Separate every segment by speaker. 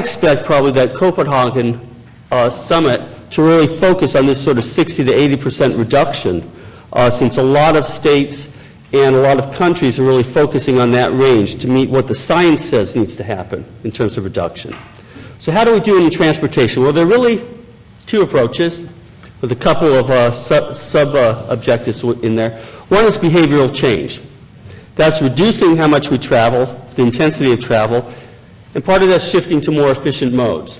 Speaker 1: expect probably that Copenhagen summit to really focus on this sort of 60 to 80% reduction, since a lot of states and a lot of countries are really focusing on that range to meet what the science says needs to happen in terms of reduction. So how do we do it in transportation? Well, there are really two approaches with a couple of sub-objectives in there. One is behavioral change. That's reducing how much we travel, the intensity of travel, and part of that's shifting to more efficient modes.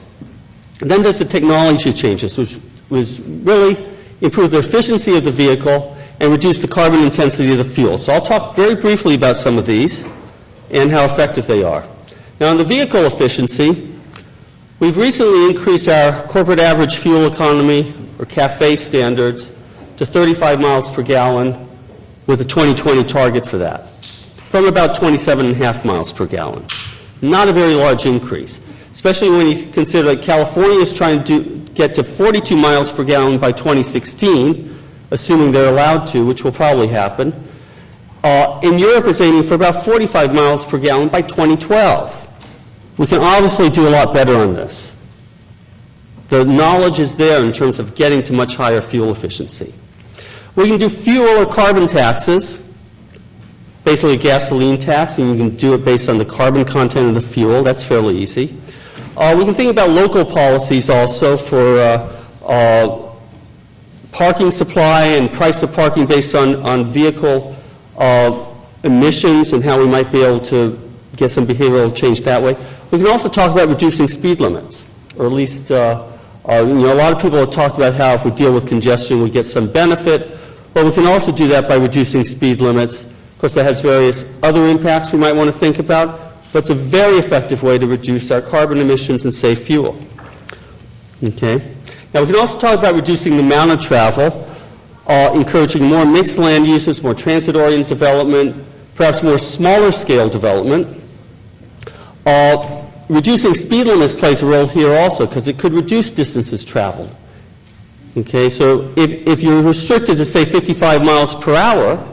Speaker 1: And then there's the technology changes, which was really improve the efficiency of the vehicle and reduce the carbon intensity of the fuel. So I'll talk very briefly about some of these and how effective they are. Now, on the vehicle efficiency, we've recently increased our corporate average fuel economy, or CAFE standards, to 35 miles per gallon with a 2020 target for that, from about 27.5 miles per gallon. Not a very large increase, especially when you consider that California is trying to get to 42 miles per gallon by 2016, assuming they're allowed to, which will probably happen. And Europe is aiming for about 45 miles per gallon by 2012. We can obviously do a lot better on this. The knowledge is there in terms of getting to much higher fuel efficiency. We can do fuel or carbon taxes, basically a gasoline tax, and you can do it based on the carbon content of the fuel. That's fairly easy. We can think about local policies also for parking supply and price of parking based on vehicle emissions and how we might be able to get some behavioral change that way. We can also talk about reducing speed limits, or at least a lot of people have talked about how if we deal with congestion we get some benefit, but we can also do that by reducing speed limits. Of course, that has various other impacts we might want to think about, but it's a very effective way to reduce our carbon emissions and save fuel. Okay. Now, we can also talk about reducing the amount of travel, encouraging more mixed land uses, more transit-oriented development, perhaps more smaller-scale development. Reducing speed limits plays a role here also because it could reduce distances traveled. Okay, so if you're restricted to, say, 55 miles per hour,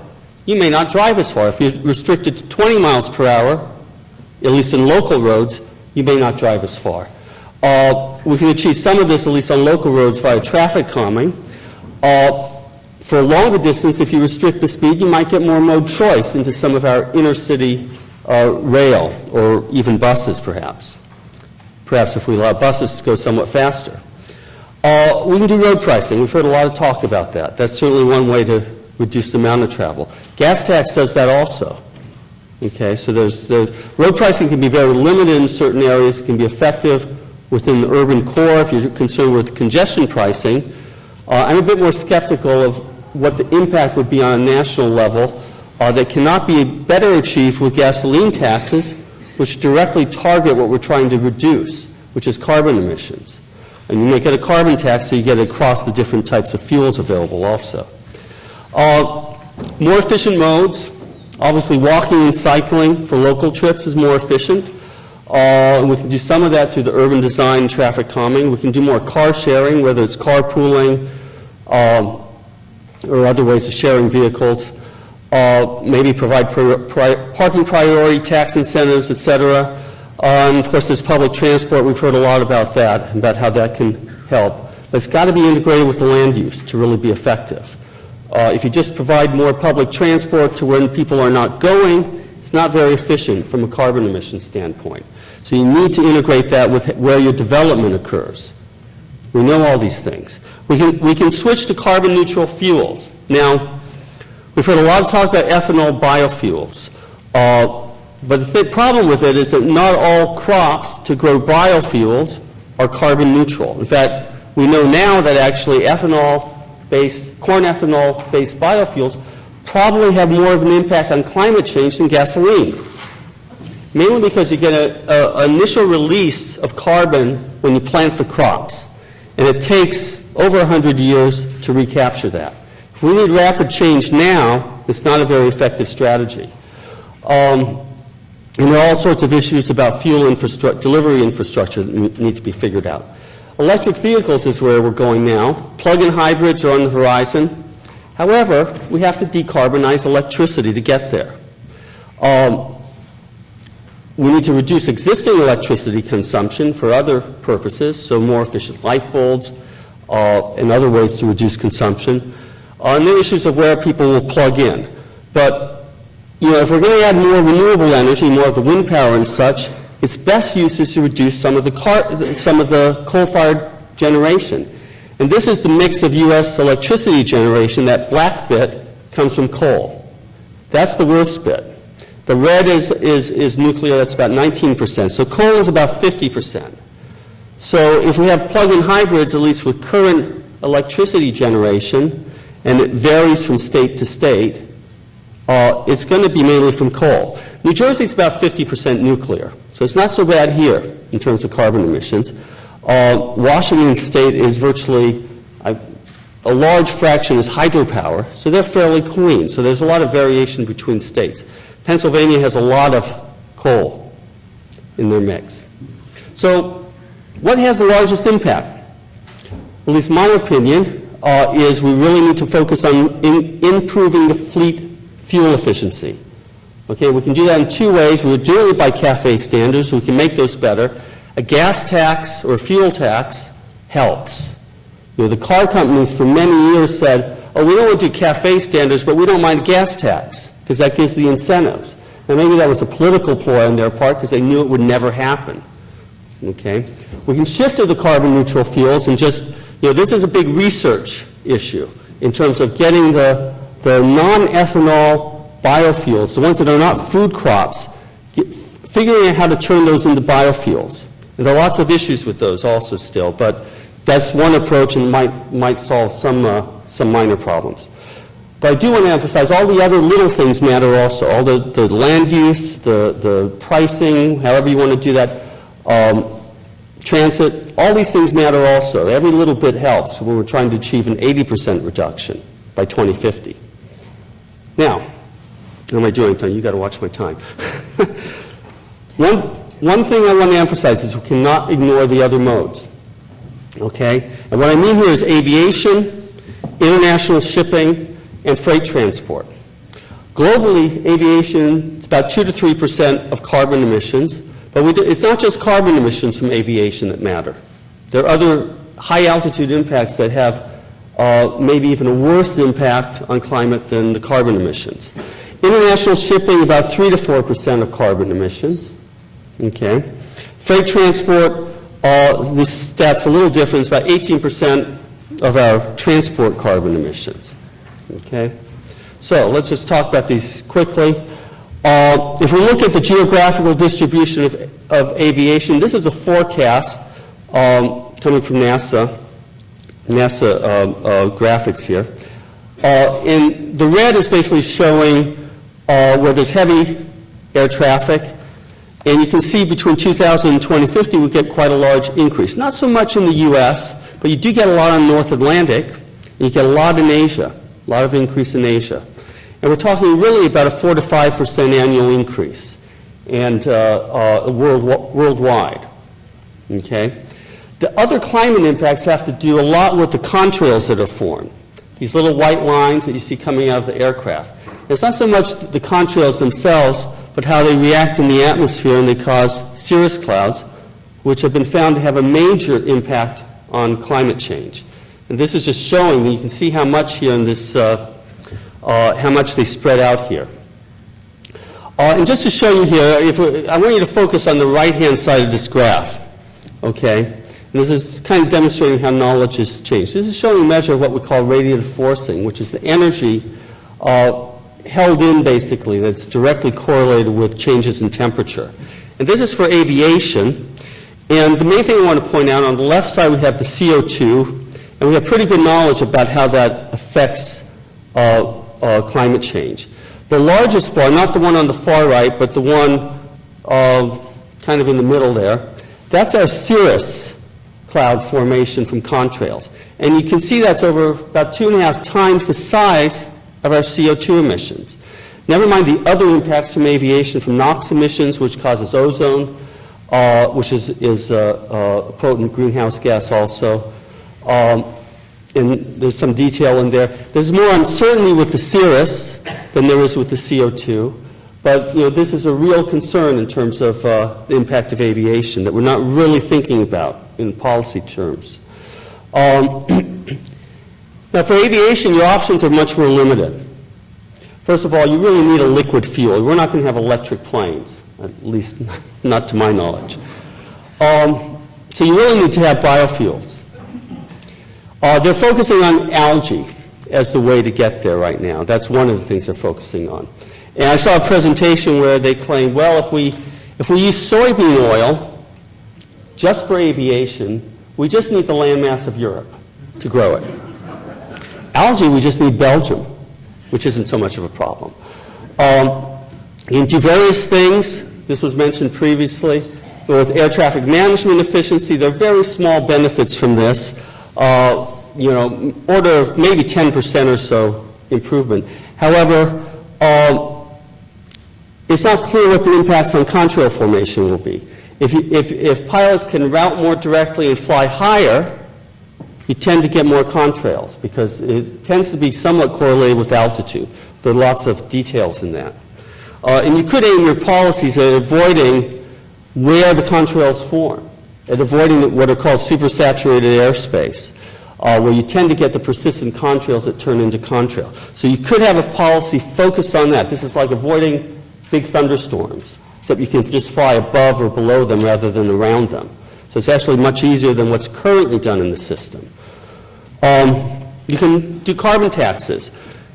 Speaker 1: you may not drive as far. If you're restricted to 20 miles per hour, at least in local roads, you may not drive as far. We can achieve some of this, at least on local roads, via traffic calming. For a longer distance, if you restrict the speed, you might get more mode choice into some of our inner-city rail, or even buses, perhaps. Perhaps if we allow buses to go somewhat faster. We can do road pricing. We've heard a lot of talk about that. That's certainly one way to reduce the amount of travel. Gas tax does that also. Okay, so the road pricing can be very limited in certain areas. It can be effective within the urban core if you're concerned with congestion pricing. I'm a bit more skeptical of what the impact would be on a national level that cannot be better achieved with gasoline taxes, which directly target what we're trying to reduce, which is carbon emissions. And you make it a carbon tax, so you get it across the different types of fuels available also. More efficient modes. Obviously, walking and cycling for local trips is more efficient. We can do some of that through the urban design and traffic calming. We can do more car sharing, whether it's carpooling or other ways of sharing vehicles. Maybe provide parking priority, tax incentives, etc. And of course, there's public transport. We've heard a lot about that, about how that can help. But it's got to be integrated with the land use to really be effective. If you just provide more public transport to when people are not going, it's not very efficient from a carbon emission standpoint. So you need to integrate that with where your development occurs. We know all these things. We can switch to carbon neutral fuels. Now, we've heard a lot of talk about ethanol biofuels. But the problem with it is that not all crops to grow biofuels are carbon neutral. In fact, we know now that actually corn ethanol-based biofuels probably have more of an impact on climate change than gasoline. Mainly because you get an initial release of carbon when you plant the crops. And it takes over 100 years to recapture that. If we need rapid change now, it's not a very effective strategy. And there are all sorts of issues about fuel infrastructure, delivery infrastructure that need to be figured out. Electric vehicles is where we're going now. Plug-in hybrids are on the horizon. However, we have to decarbonize electricity to get there. We need to reduce existing electricity consumption for other purposes, so more efficient light bulbs and other ways to reduce consumption. And the issues of where people will plug in. But, if we're going to add more renewable energy, more of the wind power and such, its best use is to reduce some of the coal-fired generation. And this is the mix of U.S. electricity generation. That black bit comes from coal. That's the worst bit. The red is nuclear. That's about 19%. So coal is about 50%. So if we have plug-in hybrids, at least with current electricity generation, and it varies from state to state, it's going to be mainly from coal. New Jersey's about 50% nuclear. So it's not so bad here in terms of carbon emissions. Washington State is virtually, a large fraction is hydropower, so they're fairly clean. So there's a lot of variation between states. Pennsylvania has a lot of coal in their mix. So what has the largest impact? At least my opinion is we really need to focus on improving the fleet fuel efficiency. Okay, we can do that in two ways. We're doing it by CAFE standards. We can make those better. A gas tax or fuel tax helps. The car companies for many years said, oh, we don't want to do CAFE standards, but we don't mind a gas tax, because that gives the incentives. And maybe that was a political ploy on their part, because they knew it would never happen. Okay? We can shift to the carbon neutral fuels and just, this is a big research issue in terms of getting the non-ethanol biofuels, the ones that are not food crops, figuring out how to turn those into biofuels. And there are lots of issues with those also still, but that's one approach and might solve some minor problems. But I do want to emphasize all the other little things matter also. All the land use, the pricing, however you want to do that, transit, all these things matter also. Every little bit helps when we're trying to achieve an 80% reduction by 2050. Now, what am I doing, Tony? You've got to watch my time. One thing I want to emphasize is we cannot ignore the other modes. Okay? And what I mean here is aviation, international shipping, and freight transport. Globally, aviation is about 2 to 3% of carbon emissions, but it's not just carbon emissions from aviation that matter. There are other high-altitude impacts that have maybe even a worse impact on climate than the carbon emissions. International shipping, about 3 to 4% of carbon emissions. Okay. Freight transport, this stat's a little different. It's about 18% of our transport carbon emissions. Okay. So let's just talk about these quickly. If we look at the geographical distribution of aviation, this is a forecast coming from NASA graphics here. And the red is basically showing where there's heavy air traffic. And you can see between 2000 and 2050 we get quite a large increase. Not so much in the U.S., but you do get a lot on North Atlantic, and you get a lot in Asia, a lot of increase in Asia. And we're talking really about a 4 to 5% annual increase and worldwide. Okay? The other climate impacts have to do a lot with the contrails that are formed. These little white lines that you see coming out of the aircraft. It's not so much the contrails themselves, but how they react in the atmosphere, and they cause cirrus clouds, which have been found to have a major impact on climate change. And this is just showing that you can see how much here in this, how much they spread out here. And just to show you here, I want you to focus on the right-hand side of this graph. Okay? And this is kind of demonstrating how knowledge has changed. This is showing a measure of what we call radiative forcing, which is the energy held in, basically, that's directly correlated with changes in temperature. And this is for aviation. And the main thing I want to point out, on the left side we have the CO2, and we have pretty good knowledge about how that affects climate change. The largest bar, not the one on the far right, but the one kind of in the middle there, that's our cirrus cloud formation from contrails. And you can see that's over about 2.5 times the size of our CO2 emissions. Never mind the other impacts from aviation, from NOx emissions, which causes ozone, which is a potent greenhouse gas also. And there's some detail in there. There's more uncertainty with the cirrus than there is with the CO2. But this is a real concern in terms of the impact of aviation that we're not really thinking about in policy terms. Now, for aviation, your options are much more limited. First of all, you really need a liquid fuel. We're not going to have electric planes, at least not to my knowledge. So you really need to have biofuels. They're focusing on algae as the way to get there right now. That's one of the things they're focusing on. And I saw a presentation where they claimed, well, if we use soybean oil just for aviation, we just need the landmass of Europe to grow it. Algae, we just need Belgium, which isn't so much of a problem. You can do various things. This was mentioned previously. With air traffic management efficiency, there are very small benefits from this. Order of maybe 10% or so improvement. However, it's not clear what the impacts on contrail formation will be. If pilots can route more directly and fly higher, you tend to get more contrails because it tends to be somewhat correlated with altitude. There are lots of details in that. And you could aim your policies at avoiding where the contrails form, at avoiding what are called supersaturated airspace, where you tend to get the persistent contrails that turn into contrails. So you could have a policy focused on that. This is like avoiding big thunderstorms, except you can just fly above or below them rather than around them. So it's actually much easier than what's currently done in the system. You can do carbon taxes.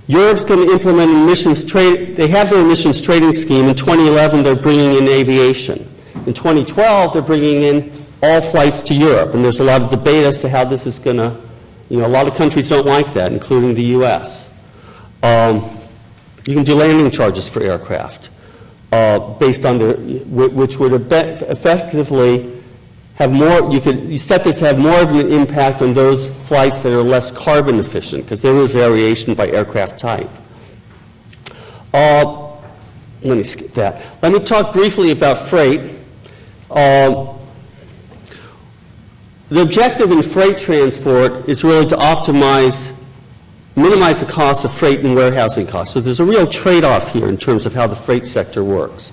Speaker 1: Europe's going to implement emissions trade. They have their emissions trading scheme. In 2011, they're bringing in aviation. In 2012, they're bringing in all flights to Europe. And there's a lot of debate as to how this is going to, a lot of countries don't like that, including the U.S. You can do landing charges for aircraft based on which would effectively have more, you set this to have more of an impact on those flights that are less carbon efficient, because there is variation by aircraft type. Let me skip that. Let me talk briefly about freight. The objective in freight transport is really to minimize the cost of freight and warehousing costs. So there's a real trade-off here in terms of how the freight sector works.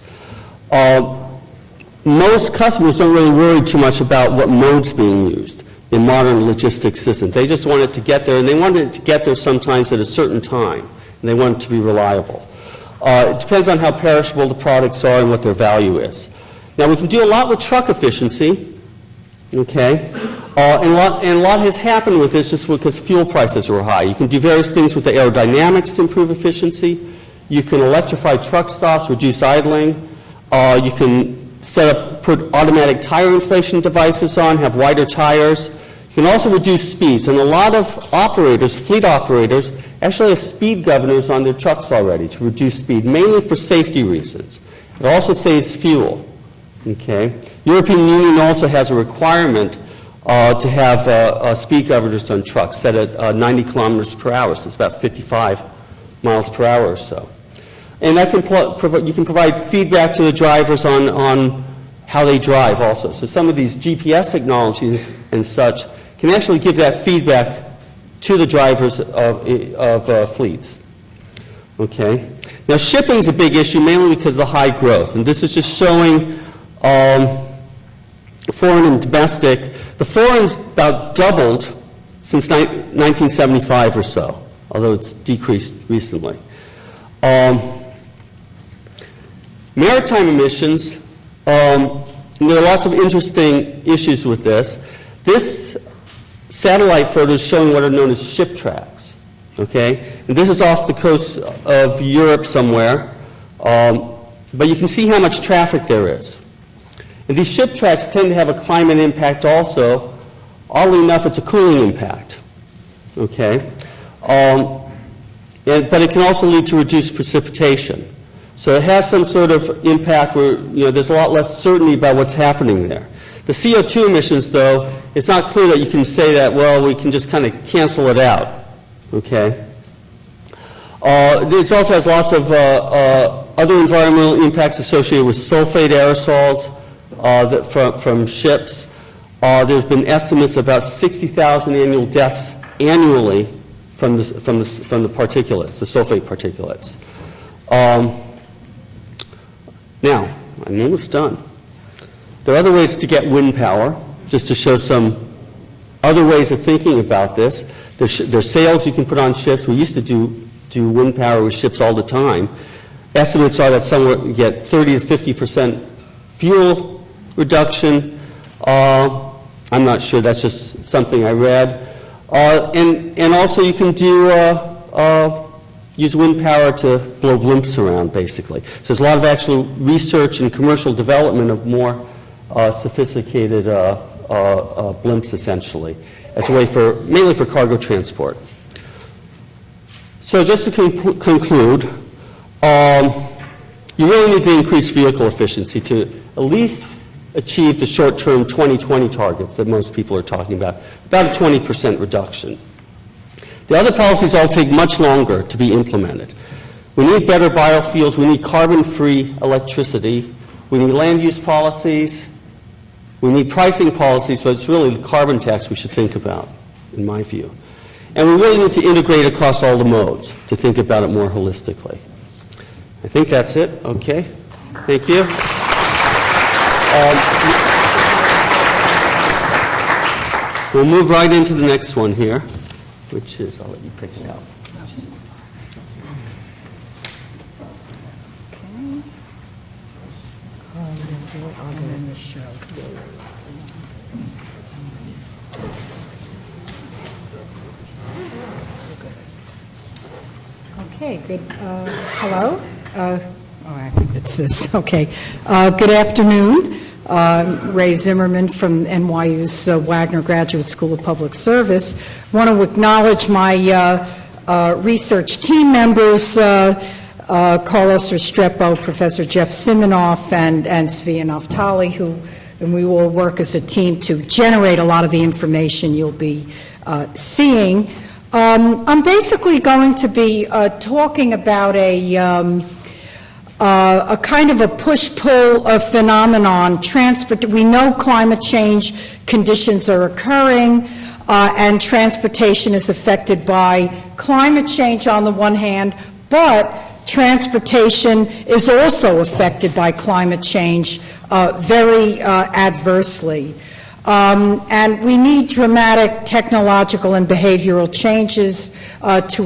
Speaker 1: Most customers don't really worry too much about what mode's being used in modern logistics systems. They just want it to get there, and they want it to get there sometimes at a certain time, and they want it to be reliable. It depends on how perishable the products are and what their value is. Now, we can do a lot with truck efficiency, okay? And a lot has happened with this just because fuel prices are high. You can do various things with the aerodynamics to improve efficiency. You can electrify truck stops, reduce idling. You can put automatic tire inflation devices on, have wider tires. You can also reduce speeds. And a lot of operators, fleet operators, actually have speed governors on their trucks already to reduce speed, mainly for safety reasons. It also saves fuel. Okay? European Union also has a requirement to have speed governors on trucks set at 90 kilometers per hour, so it's about 55 miles per hour or so. And that you can provide feedback to the drivers on how they drive also. So some of these GPS technologies and such can actually give that feedback to the drivers of fleets. Okay? Now shipping's a big issue mainly because of the high growth. And this is just showing foreign and domestic. The foreign's about doubled since 1975 or so, although it's decreased recently. Maritime emissions, there are lots of interesting issues with this. This satellite photo is showing what are known as ship tracks. Okay? And this is off the coast of Europe somewhere, but you can see how much traffic there is. And these ship tracks tend to have a climate impact also. Oddly enough, it's a cooling impact. Okay? But it can also lead to reduced precipitation. So it has some sort of impact where there's a lot less certainty about what's happening there. The CO2 emissions, though, it's not clear that you can say that, well, we can just kind of cancel it out. Okay? This also has lots of other environmental impacts associated with sulfate aerosols from ships. There's been estimates of about 60,000 annual deaths annually from the particulates, the sulfate particulates. Now, I'm almost done. There are other ways to get wind power, just to show some other ways of thinking about this. There's sails you can put on ships. We used to do wind power with ships all the time. Estimates are that somewhere you get 30 to 50% fuel reduction. I'm not sure, that's just something I read. And also you can do use wind power to blow blimps around, basically. So there's a lot of actual research and commercial development of more sophisticated blimps, essentially, as a way mainly for cargo transport. So just to conclude, you really need to increase vehicle efficiency to at least achieve the short-term 2020 targets that most people are talking about a 20% reduction. The other policies all take much longer to be implemented. We need better biofuels. We need carbon-free electricity. We need land use policies. We need pricing policies, but it's really the carbon tax we should think about, in my view. And we really need to integrate across all the modes to think about it more holistically. I think that's it. Okay. Thank you. We'll move right into the next one here, which is, I'll let you pick it out.
Speaker 2: Okay, good. Hello. I think it's this. Okay. Good afternoon. Ray Zimmerman from NYU's Wagner Graduate School of Public Service. I want to acknowledge my research team members, Carlos Restrepo, Professor Jeff Siminoff, and Svea Naftali, and we will work as a team to generate a lot of the information you'll be seeing. I'm basically going to be talking about a kind of a push-pull phenomenon. We know climate change conditions are occurring, and transportation is affected by climate change on the one hand, but transportation is also affected by climate change very adversely. And we need dramatic technological and behavioral changes to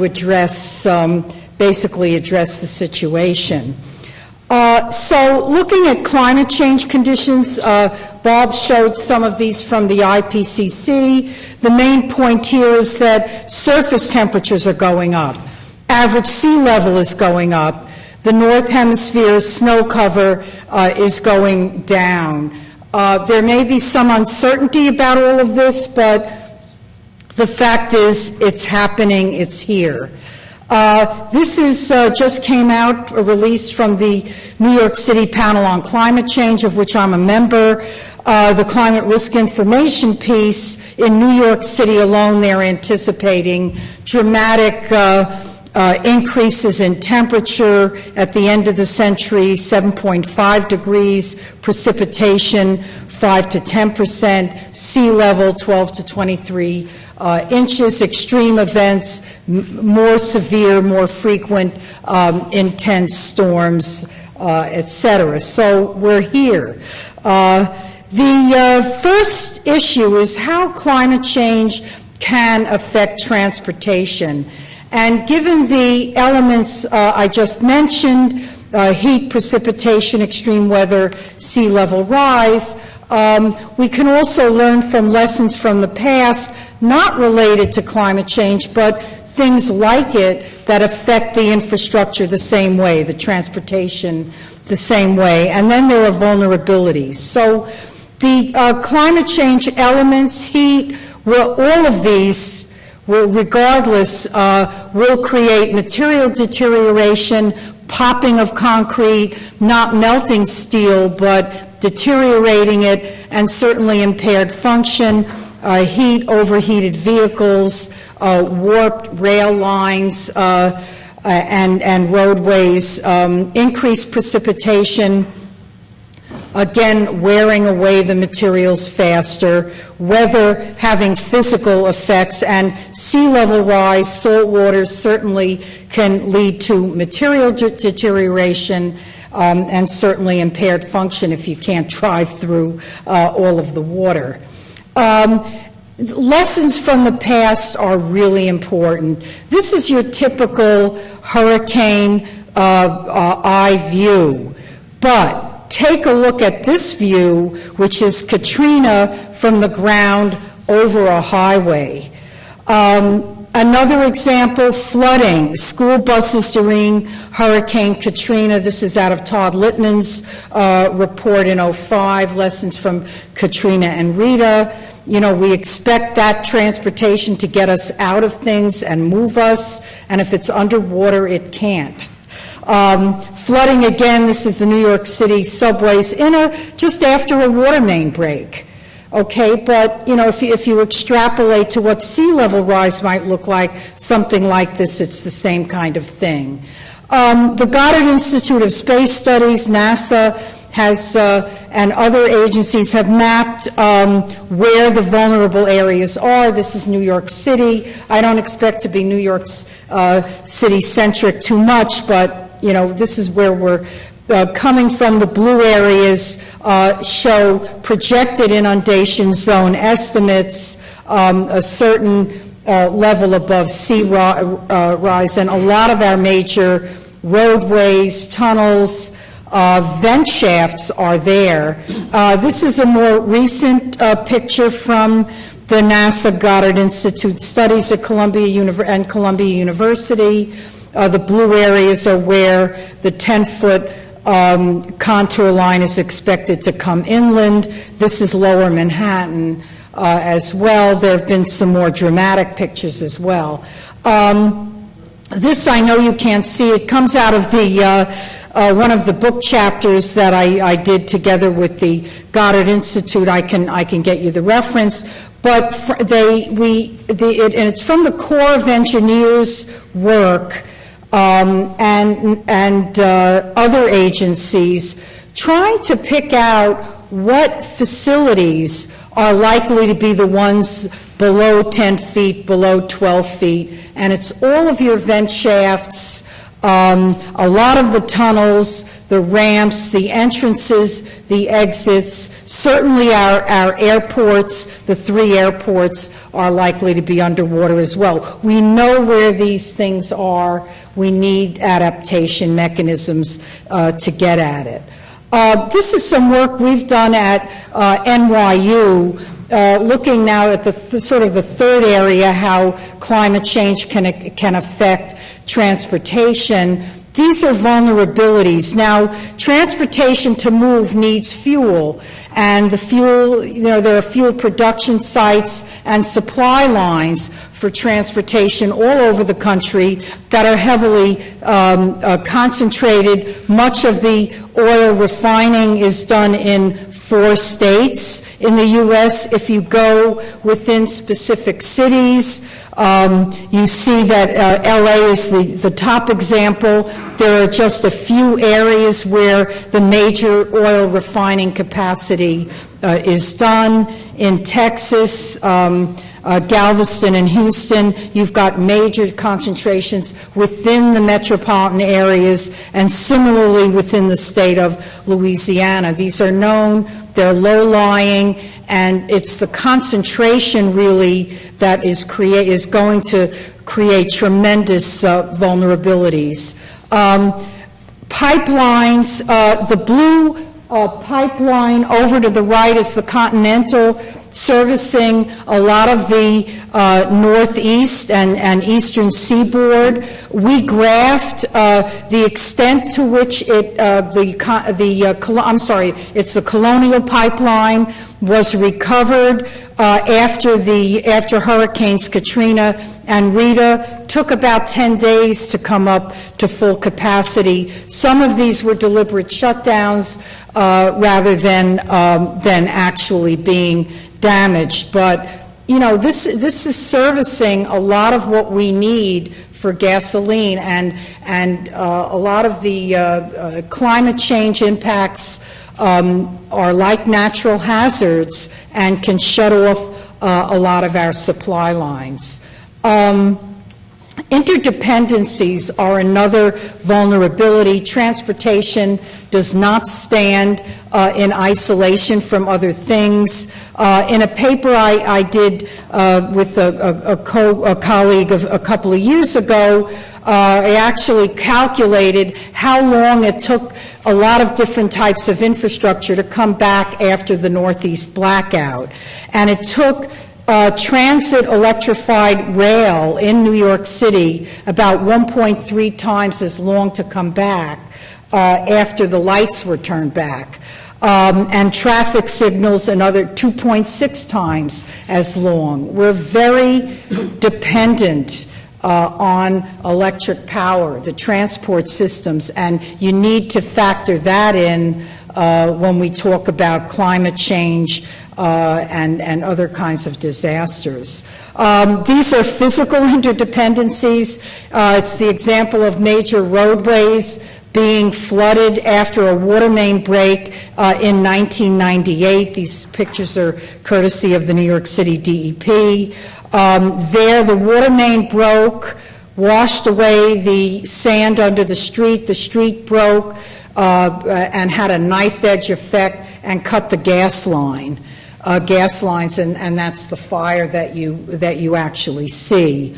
Speaker 2: basically address the situation. So looking at climate change conditions, Bob showed some of these from the IPCC. The main point here is that surface temperatures are going up. Average sea level is going up. The North Hemisphere snow cover is going down. There may be some uncertainty about all of this, but the fact is it's happening, it's here. This is just came out, released from the New York City Panel on Climate Change, of which I'm a member. The climate risk information piece, in New York City alone, they're anticipating dramatic increases in temperature at the end of the century, 7.5 degrees, precipitation 5 to 10%, sea level 12 to 23 inches, extreme events, more severe, more frequent, intense storms, etc. So we're here. The first issue is how climate change can affect transportation. And given the elements I just mentioned, heat, precipitation, extreme weather, sea level rise, we can also learn from lessons from the past, not related to climate change, but things like it that affect the infrastructure the same way, the transportation the same way. And then there are vulnerabilities. So the climate change elements, heat, all of these, regardless, will create material deterioration, popping of concrete, not melting steel, but deteriorating it, and certainly impaired function, heat, overheated vehicles, warped rail lines and roadways, increased precipitation, again, wearing away the materials faster, weather having physical effects, and sea level rise, salt water certainly can lead to material deterioration, and certainly impaired function if you can't drive through all of the water. Lessons from the past are really important. This is your typical hurricane eye view, but take a look at this view, which is Katrina from the ground over a highway. Another example, flooding, school buses during Hurricane Katrina. This is out of Todd Littman's report in '05, lessons from Katrina and Rita. You know, we expect that transportation to get us out of things and move us, and if it's underwater, it can't. Flooding again, this is the New York City subways just after a water main break. Okay, but you know, if you extrapolate to what sea level rise might look like, something like this, it's the same kind of thing. The Goddard Institute of Space Studies, NASA, has and other agencies have mapped where the vulnerable areas are. This is New York City. I don't expect to be New York City centric too much, but you know, this is where we're coming from. The blue areas show projected inundation zone estimates, a certain level above sea rise, and a lot of our major roadways, tunnels, vent shafts are there. This is a more recent picture from the NASA Goddard Institute studies at Columbia University. The blue areas are where the 10-foot contour line is expected to come inland. This is lower Manhattan as well. There have been some more dramatic pictures as well. This I know you can't see. It comes out of the one of the book chapters that I did together with the Goddard Institute. I can get you the reference, but and it's from the Corps of Engineers work and other agencies trying to pick out what facilities are likely to be the ones below 10 feet, below 12 feet, and it's all of your vent shafts, a lot of the tunnels, the ramps, the entrances, the exits. Certainly our airports, the 3 airports, are likely to be underwater as well. We know where these things are. We need adaptation mechanisms to get at it. This is some work we've done at NYU, looking now at the sort of the third area, how climate change can affect transportation. These are vulnerabilities. Now, transportation to move needs fuel, and the fuel, you know, there are fuel production sites and supply lines for transportation all over the country that are heavily concentrated. Much of the oil refining is done in 4 states in the U.S. If you go within specific cities, you see that LA is the top example. There are just a few areas where the major oil refining capacity is done. In Texas, Galveston and Houston, you've got major concentrations within the metropolitan areas, and similarly within the state of Louisiana. These are known, they're low-lying, and it's the concentration really that is going to create tremendous vulnerabilities. Pipelines, the blue pipeline over to the right is the Continental, servicing a lot of the northeast and eastern seaboard. We graphed the extent to which it's the Colonial Pipeline was recovered after Hurricanes Katrina and Rita. Took about 10 days to come up to full capacity. Some of these were deliberate shutdowns rather than actually being damaged. But you know, this is servicing a lot of what we need for gasoline, and a lot of the climate change impacts are like natural hazards and can shut off a lot of our supply lines. Interdependencies are another vulnerability. Transportation does not stand in isolation from other things. In a paper I did with a colleague a couple of years ago, I actually calculated how long it took a lot of different types of infrastructure to come back after the Northeast blackout. And it took transit electrified rail in New York City about 1.3 times as long to come back after the lights were turned back. And traffic signals another 2.6 times as long. We're very dependent on electric power, the transport systems, and you need to factor that in when we talk about climate change and other kinds of disasters. These are physical interdependencies. It's the example of major roadways being flooded after a water main break in 1998. These pictures are courtesy of the New York City DEP. There, the water main broke, washed away the sand under the street broke, and had a knife edge effect and cut the gas lines, and that's the fire that you actually see.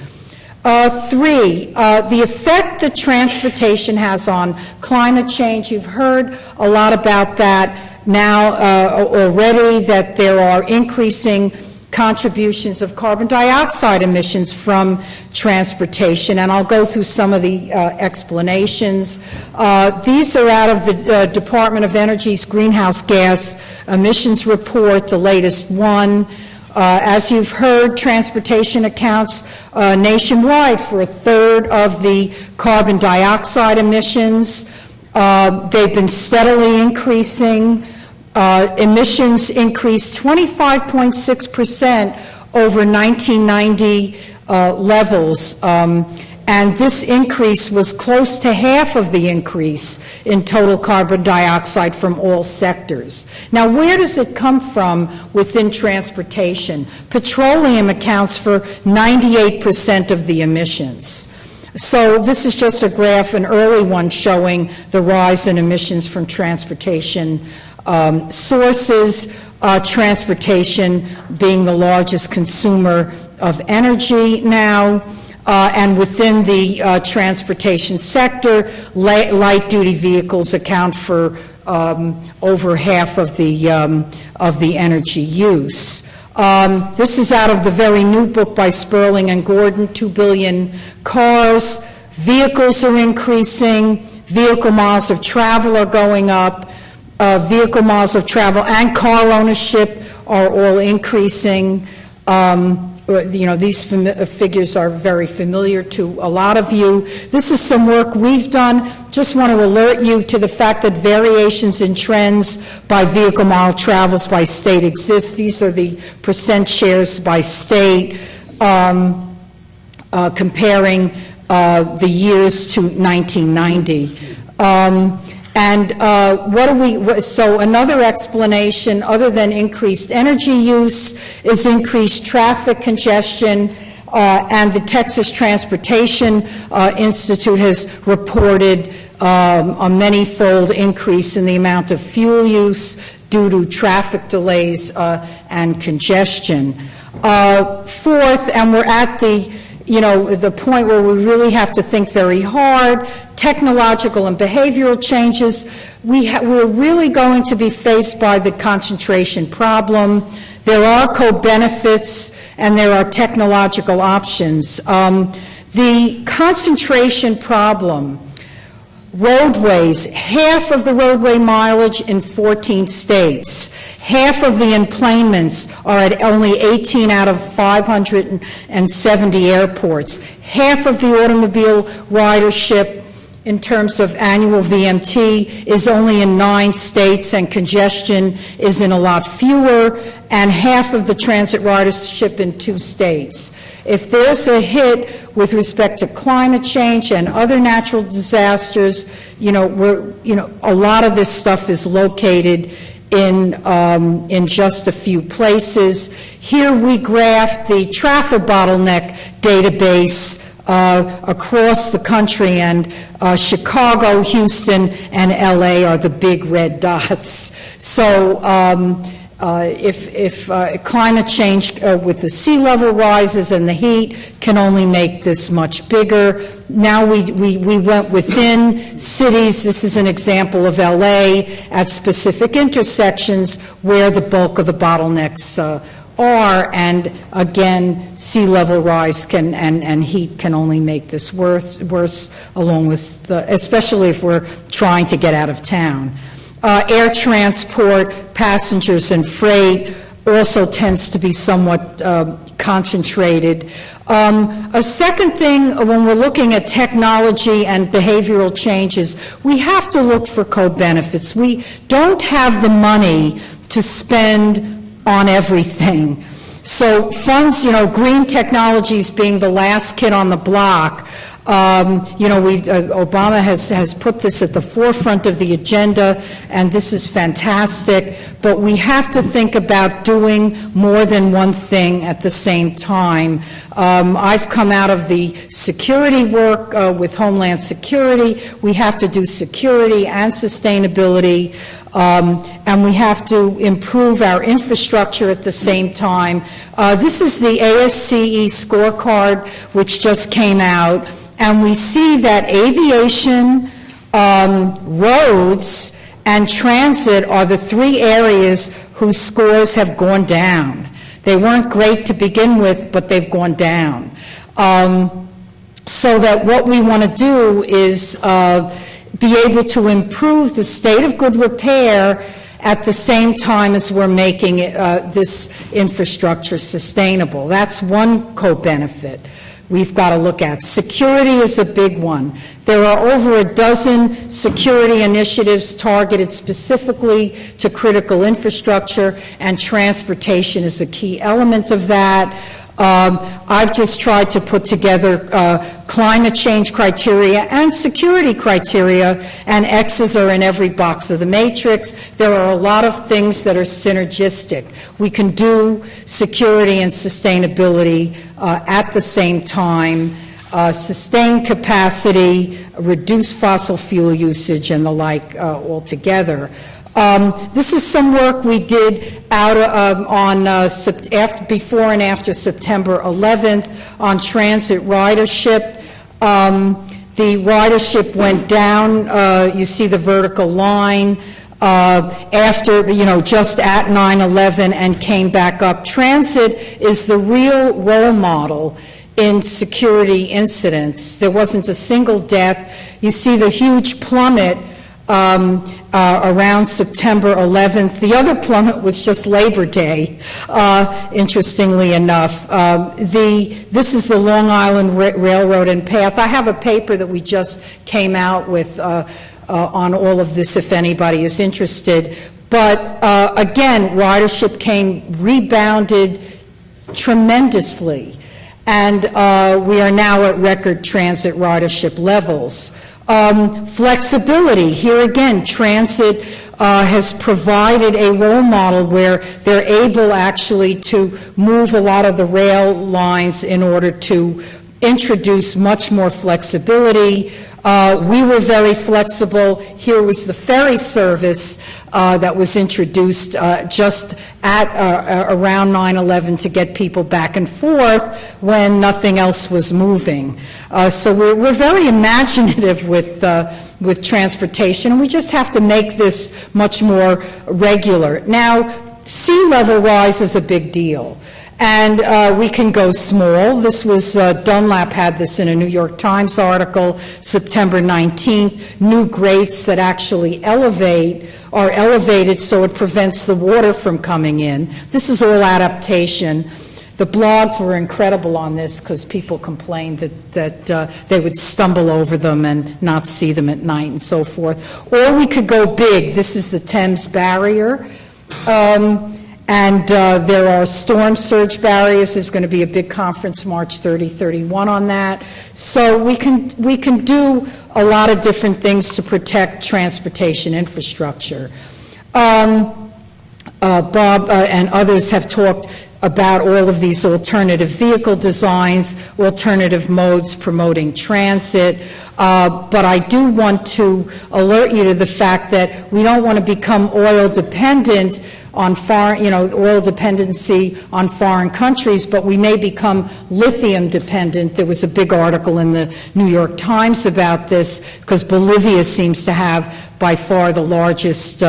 Speaker 2: Three, the effect that transportation has on climate change. You've heard a lot about that now already, that there are increasing contributions of carbon dioxide emissions from transportation, and I'll go through some of the explanations. These are out of the Department of Energy's greenhouse gas emissions report, the latest one. As you've heard, transportation accounts nationwide for a third of the carbon dioxide emissions. They've been steadily increasing. Emissions increased 25.6% over 1990 levels, and this increase was close to half of the increase in total carbon dioxide from all sectors. Now, where does it come from within transportation? Petroleum accounts for 98% of the emissions. So this is just a graph, an early one, showing the rise in emissions from transportation sources, transportation being the largest consumer of energy now, and within the transportation sector, light-duty vehicles account for over half of the energy use. This is out of the very new book by Sperling and Gordon, 2 billion cars. Vehicles are increasing. Vehicle miles of travel are going up. Vehicle miles of travel and car ownership are all increasing. These figures are very familiar to a lot of you. This is some work we've done. Just want to alert you to the fact that variations in trends by vehicle mile travels by state exist. These are the percent shares by state, comparing the years to 1990. So another explanation, other than increased energy use, is increased traffic congestion, and the Texas Transportation Institute has reported a many-fold increase in the amount of fuel use due to traffic delays and congestion. Fourth, and we're at the point where we really have to think very hard, technological and behavioral changes. We're really going to be faced by the concentration problem. There are co-benefits and there are technological options. The concentration problem, roadways, half of the roadway mileage in 14 states. Half of the emplanements are at only 18 out of 570 airports. Half of the automobile ridership in terms of annual VMT is only in 9 states, and congestion is in a lot fewer, and half of the transit ridership in 2 states. If there's a hit with respect to climate change and other natural disasters, a lot of this stuff is located in just a few places. Here we graphed the traffic bottleneck database across the country, and Chicago, Houston, and LA are the big red dots. So if climate change with the sea level rises and the heat can only make this much bigger. Now we went within cities. This is an example of LA at specific intersections where the bulk of the bottlenecks are, and again, sea level rise can and heat can only make this worse along with especially if we're trying to get out of town. Air transport, passengers and freight also tends to be somewhat concentrated. A second thing, when we're looking at technology and behavioral changes, we have to look for co-benefits. We don't have the money to spend on everything. So funds, green technologies being the last kid on the block, Obama has put this at the forefront of the agenda, and this is fantastic, but we have to think about doing more than one thing at the same time. I've come out of the security work with Homeland Security. We have to do security and sustainability, and we have to improve our infrastructure at the same time. This is the ASCE scorecard, which just came out. And we see that aviation, roads, and transit are the three areas whose scores have gone down. They weren't great to begin with, but they've gone down. So that what we want to do is be able to improve the state of good repair at the same time as we're making this infrastructure sustainable. That's one co-benefit we've got to look at. Security is a big one. There are over a dozen security initiatives targeted specifically to critical infrastructure, and transportation is a key element of that. I've just tried to put together climate change criteria and security criteria, and X's are in every box of the matrix. There are a lot of things that are synergistic. We can do security and sustainability at the same time, sustain capacity, reduce fossil fuel usage, and the like altogether. This is some work we did out before and after September 11th on transit ridership. The ridership went down. You see the vertical line after, just at 9/11 and came back up. Transit is the real role model in security incidents. There wasn't a single death. You see the huge plummet around September 11th. The other plummet was just Labor Day, interestingly enough. This is the Long Island Railroad and Path. I have a paper that we just came out with on all of this if anybody is interested. But again, ridership rebounded tremendously, and we are now at record transit ridership levels. Flexibility, here again, transit has provided a role model where they're able actually to move a lot of the rail lines in order to introduce much more flexibility. We were very flexible. Here was the ferry service that was introduced just at around 9/11 to get people back and forth when nothing else was moving. So we're very imaginative with transportation, and we just have to make this much more regular. Now, sea level rise is a big deal. And we can go small. This was, Dunlap had this in a New York Times article, September 19th. New grates that actually are elevated so it prevents the water from coming in. This is all adaptation. The blogs were incredible on this because people complained that they would stumble over them and not see them at night and so forth. Or we could go big. This is the Thames Barrier. And there are storm surge barriers. There's going to be a big conference March 30-31 on that. So we can do a lot of different things to protect transportation infrastructure. Bob and others have talked about all of these alternative vehicle designs, alternative modes promoting transit, but I do want to alert you to the fact that we don't want to become oil dependent on foreign, oil dependency on foreign countries, but we may become lithium dependent. There was a big article in the New York Times about this, because Bolivia seems to have by far the largest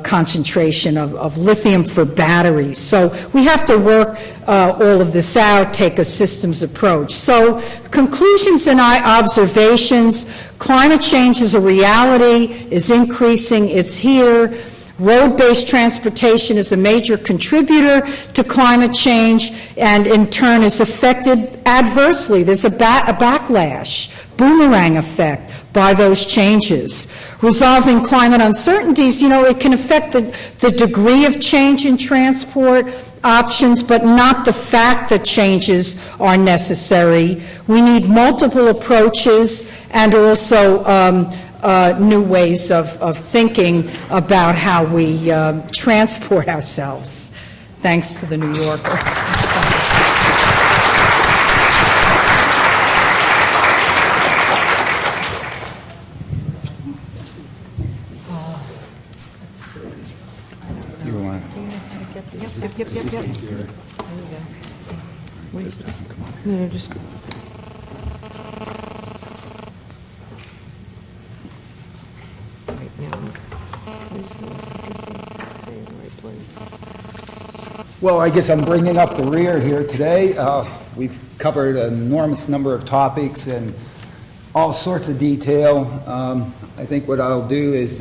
Speaker 2: concentration of lithium for batteries. So we have to work all of this out, take a systems approach. So conclusions and observations: climate change is a reality, is increasing, it's here. Road-based transportation is a major contributor to climate change and in turn is affected adversely. There's a backlash, boomerang effect by those changes. Resolving climate uncertainties, it can affect the degree of change in transport options, but not the fact that changes are necessary. We need multiple approaches and also new ways of thinking about how we transport ourselves. Thanks to the New Yorker. Yep. There you go. Wait. No, just...
Speaker 3: Well, I guess I'm bringing up the rear here today. We've covered an enormous number of topics and all sorts of detail. I think what I'll do is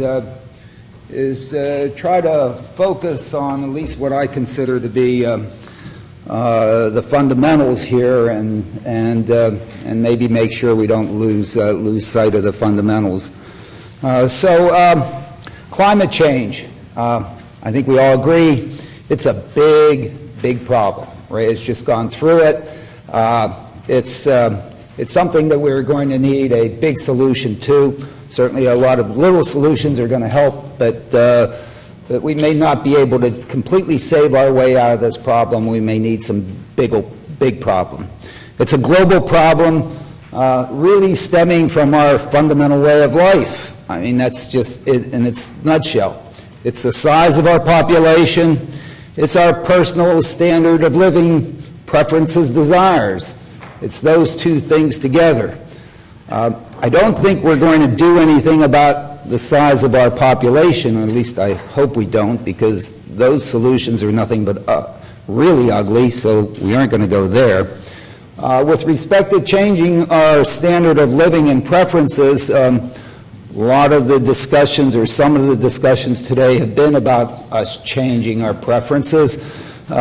Speaker 3: try to focus on at least what I consider to be the fundamentals here, and maybe make sure we don't lose sight of the fundamentals. Climate change. I think we all agree it's a big problem. Ray has just gone through it. It's something that we're going to need a big solution to. Certainly a lot of little solutions are going to help, but we may not be able to completely save our way out of this problem. We may need some big problem. It's a global problem, really stemming from our fundamental way of life. I mean, that's just it in its nutshell. It's the size of our population. It's our personal standard of living, preferences, desires. It's those two things together. I don't think we're going to do anything about the size of our population, or at least I hope we don't, because those solutions are nothing but really ugly, so we aren't going to go there. With respect to changing our standard of living and preferences, a lot of the discussions, or some of the discussions today, have been about us changing our preferences or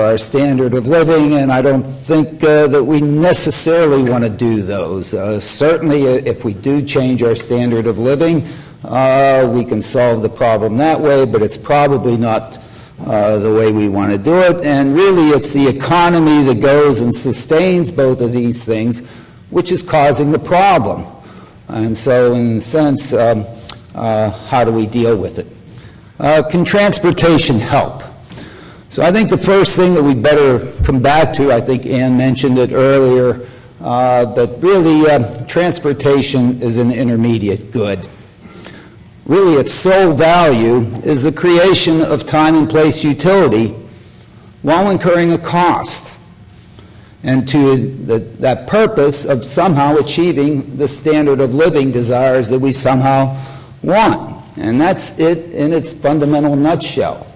Speaker 3: our standard of living, and I don't think that we necessarily want to do those. Certainly, if we do change our standard of living, we can solve the problem that way, but it's probably not the way we want to do it. And really, it's the economy that goes and sustains both of these things, which is causing the problem. And so, in a sense, how do we deal with it? Can transportation help? So I think the first thing that we better come back to, I think Ann mentioned it earlier, but really transportation is an intermediate good. Really, its sole value is the creation of time and place utility while incurring a cost, and to that purpose of somehow achieving the standard of living desires that we somehow want. And that's it in its fundamental nutshell.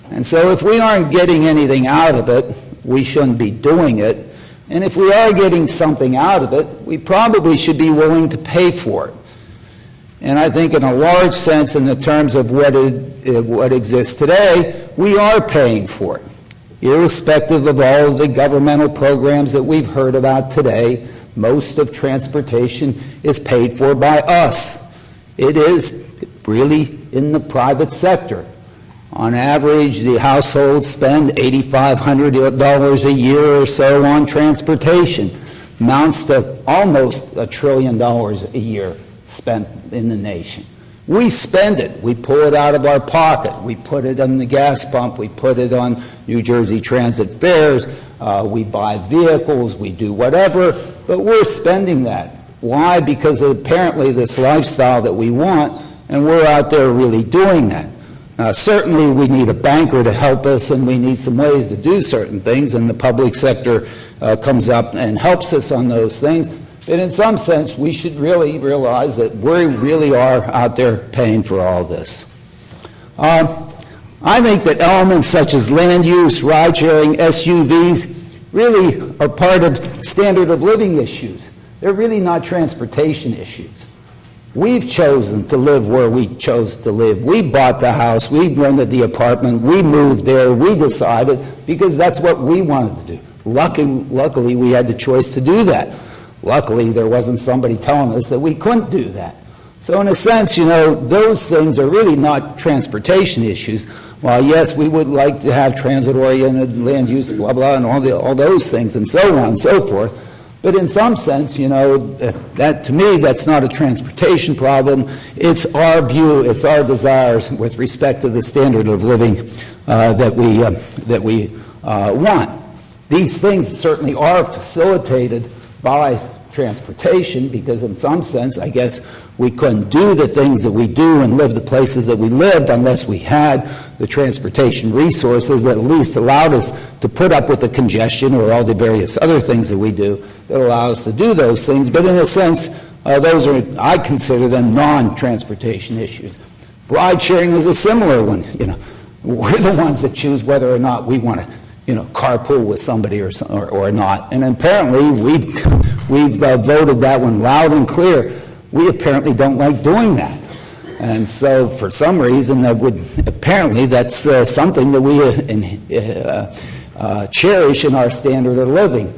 Speaker 3: And so if we aren't getting anything out of it, we shouldn't be doing it. And if we are getting something out of it, we probably should be willing to pay for it. And I think in a large sense, in the terms of what exists today, we are paying for it. Irrespective of all of the governmental programs that we've heard about today, most of transportation is paid for by us. It is really in the private sector. On average, the households spend $8,500 a year or so on transportation. Amounts to almost $1 trillion a year spent in the nation. We spend it. We pull it out of our pocket. We put it on the gas pump. We put it on New Jersey Transit fares. We buy vehicles. We do whatever. But we're spending that. Why? Because of apparently this lifestyle that we want, and we're out there really doing that. Now, certainly we need a banker to help us, and we need some ways to do certain things, and the public sector comes up and helps us on those things. But in some sense, we should really realize that we really are out there paying for all this. I think that elements such as land use, ride-sharing, SUVs really are part of standard of living issues. They're really not transportation issues. We've chosen to live where we chose to live. We bought the house, we rented the apartment, we moved there, we decided, because that's what we wanted to do. Luckily, we had the choice to do that. Luckily, there wasn't somebody telling us that we couldn't do that. So in a sense, you know, those things are really not transportation issues. While yes, we would like to have transit-oriented land use, blah, blah, and all those things, and so on and so forth. But in some sense, you know, that to me, that's not a transportation problem. It's our view, it's our desires with respect to the standard of living that we want. These things certainly are facilitated by transportation, because in some sense, I guess, we couldn't do the things that we do and live the places that we lived unless we had the transportation resources that at least allowed us to put up with the congestion or all the various other things that we do that allow us to do those things. But in a sense, those are, I consider them non-transportation issues. Ride sharing is a similar one. You know, we're the ones that choose whether or not we want to, you know, carpool with somebody or not. And apparently we've voted that one loud and clear. We apparently don't like doing that. And so for some reason apparently that's something that we cherish in our standard of living.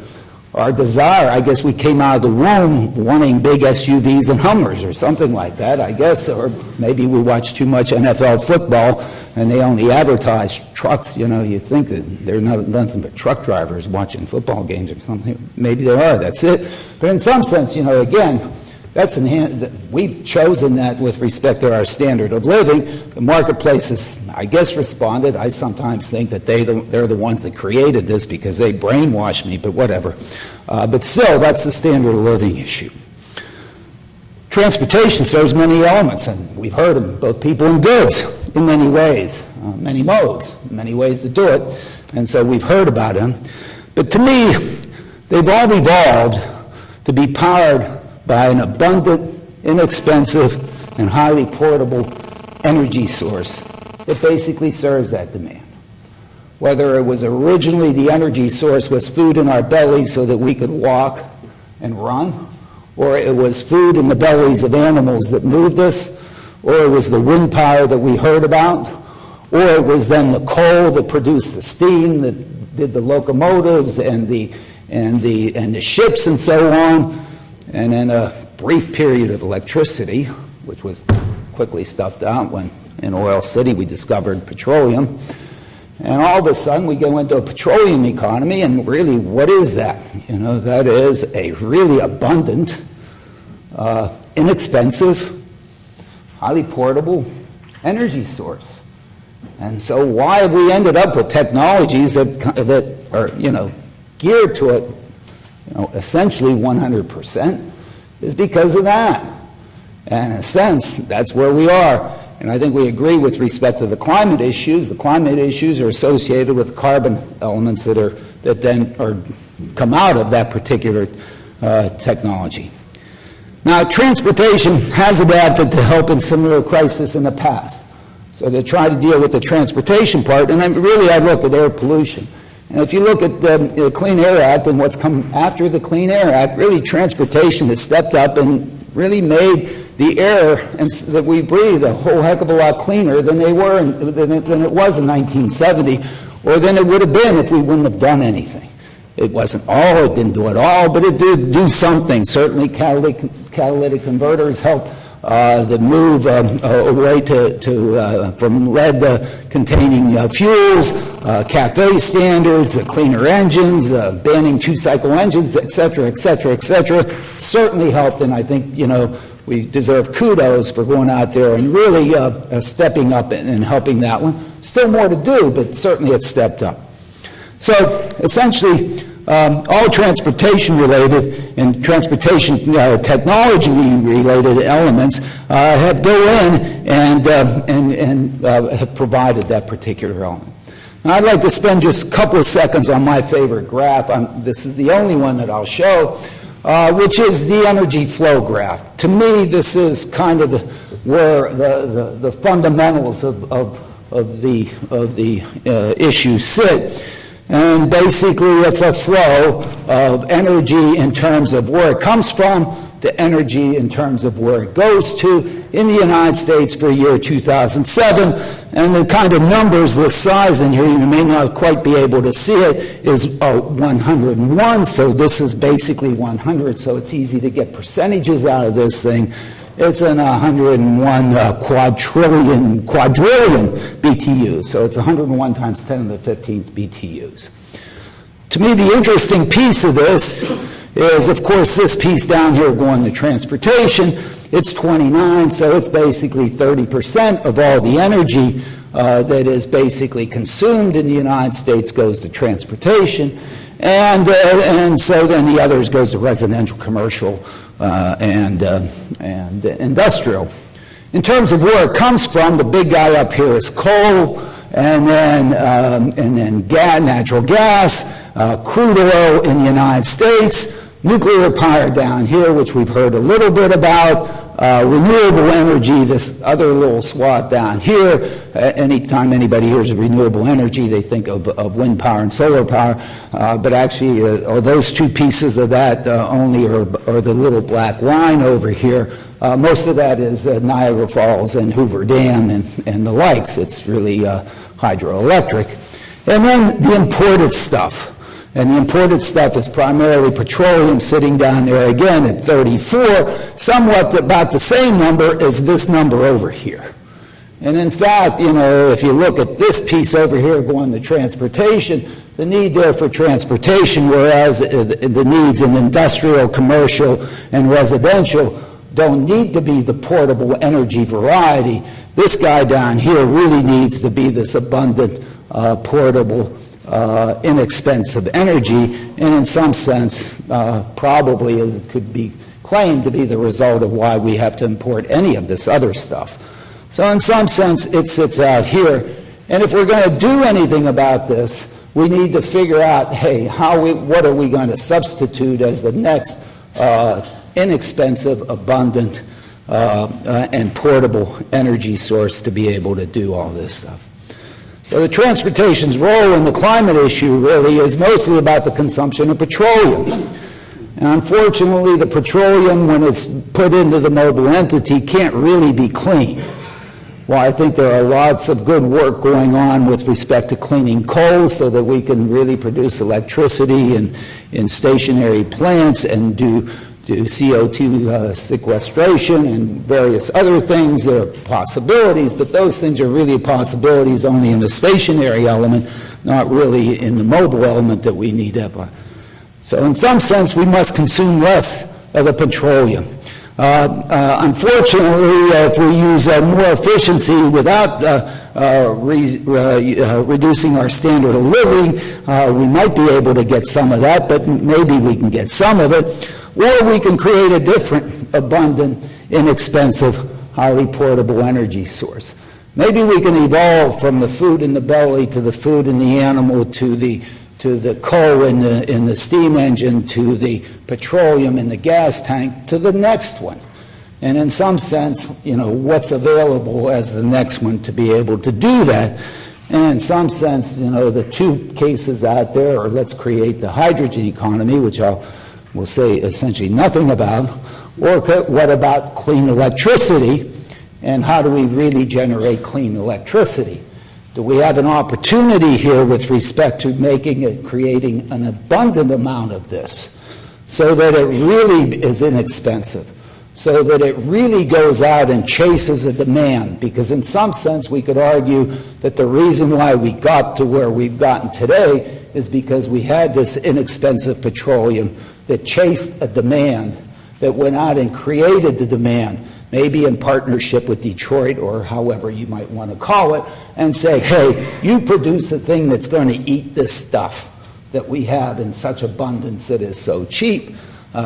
Speaker 3: Our desire, I guess we came out of the womb wanting big SUVs and Hummers or something like that, I guess, or maybe we watch too much NFL football and they only advertise trucks. You know, you think that there are nothing but truck drivers watching football games or something. Maybe there are, that's it. But in some sense, you know, again, we've chosen that with respect to our standard of living. The marketplace has, I guess, responded. I sometimes think that they're the ones that created this because they brainwashed me, but whatever. But still, that's the standard of living issue. Transportation serves many elements, and we've heard of both people and goods in many ways, many modes, many ways to do it, and so we've heard about them. But to me, they've all evolved to be powered by an abundant, inexpensive, and highly portable energy source that basically serves that demand. Whether it was originally the energy source was food in our bellies so that we could walk and run, or it was food in the bellies of animals that moved us, or it was the wind power that we heard about, or it was then the coal that produced the steam that did the locomotives and the ships and so on. And then a brief period of electricity, which was quickly stuffed out when in Oil City we discovered petroleum. And all of a sudden we go into a petroleum economy, and really, what is that? You know, that is a really abundant, inexpensive, highly portable energy source. And so why have we ended up with technologies that are, you know, geared to it, you know, essentially 100%, is because of that. And in a sense, that's where we are. And I think we agree with respect to the climate issues. The climate issues are associated with carbon elements that then come out of that particular technology. Now, transportation has adapted to help in similar crises in the past. So they try to deal with the transportation part, and then really I look at air pollution. And if you look at the Clean Air Act and what's come after the Clean Air Act, really transportation has stepped up and really made the air that we breathe a whole heck of a lot cleaner than it was in 1970, or than it would have been if we wouldn't have done anything. It wasn't all, it didn't do it all, but it did do something. Certainly catalytic converters helped the move away from lead-containing fuels, CAFE standards, cleaner engines, banning two-cycle engines, et cetera, et cetera, et cetera, certainly helped. And I think, we deserve kudos for going out there and really stepping up and helping that one. Still more to do, but certainly it's stepped up. So essentially, all transportation-related and transportation technology-related elements have go in and have provided that particular element. And I'd like to spend just a couple of seconds on my favorite graph. This is the only one that I'll show, which is the energy flow graph. To me, this is kind of where the fundamentals of the issue sit. And basically, it's a flow of energy in terms of where it comes from to energy in terms of where it goes to in the United States for year 2007. And the kind of numbers, this size in here, you may not quite be able to see it, is 101. So this is basically 100. So it's easy to get percentages out of this thing. It's an 101 quadrillion BTUs. So it's 101 times 10 to the 15th BTUs. To me, the interesting piece of this is, of course, this piece down here going to transportation. It's 29, so it's basically 30% of all the energy that is basically consumed in the United States goes to transportation. And so then the others goes to residential, commercial, and industrial. In terms of where it comes from, the big guy up here is coal, and then natural gas, crude oil in the United States, nuclear power down here, which we've heard a little bit about, renewable energy, this other little swath down here. Anytime anybody hears of renewable energy, they think of wind power and solar power, but actually those two pieces of that only are the little black line over here. Most of that is Niagara Falls and Hoover Dam and the likes. It's really hydroelectric. And then the imported stuff. And the imported stuff is primarily petroleum, sitting down there again at 34, somewhat about the same number as this number over here. And in fact, if you look at this piece over here going to transportation, the need there for transportation, whereas the needs in industrial, commercial, and residential don't need to be the portable energy variety. This guy down here really needs to be this abundant, portable, inexpensive energy, and in some sense, probably as it could be claimed to be the result of why we have to import any of this other stuff. So in some sense, it sits out here. And if we're going to do anything about this, we need to figure out, hey, what are we going to substitute as the next inexpensive, abundant, and portable energy source to be able to do all this stuff. So the transportation's role in the climate issue really is mostly about the consumption of petroleum. And unfortunately, the petroleum, when it's put into the mobile entity, can't really be clean. Well, I think there are lots of good work going on with respect to cleaning coal so that we can really produce electricity in stationary plants and do CO2 sequestration and various other things. There are possibilities, but those things are really possibilities only in the stationary element, not really in the mobile element that we need. So in some sense, we must consume less of the petroleum. Unfortunately, if we use more efficiency without reducing our standard of living, we might be able to get some of that, but maybe we can get some of it. Or we can create a different, abundant, inexpensive, highly portable energy source. Maybe we can evolve from the food in the belly to the food in the animal to the coal in the steam engine to the petroleum in the gas tank to the next one. And in some sense, what's available as the next one to be able to do that. And in some sense, the two cases out there are let's create the hydrogen economy, which we'll say essentially nothing about, or what about clean electricity, and how do we really generate clean electricity? Do we have an opportunity here with respect to creating an abundant amount of this so that it really is inexpensive, so that it really goes out and chases a demand. Because in some sense, we could argue that the reason why we got to where we've gotten today is because we had this inexpensive petroleum that chased a demand, that went out and created the demand, maybe in partnership with Detroit or however you might want to call it, and say, hey, you produce a thing that's going to eat this stuff that we have in such abundance that is so cheap.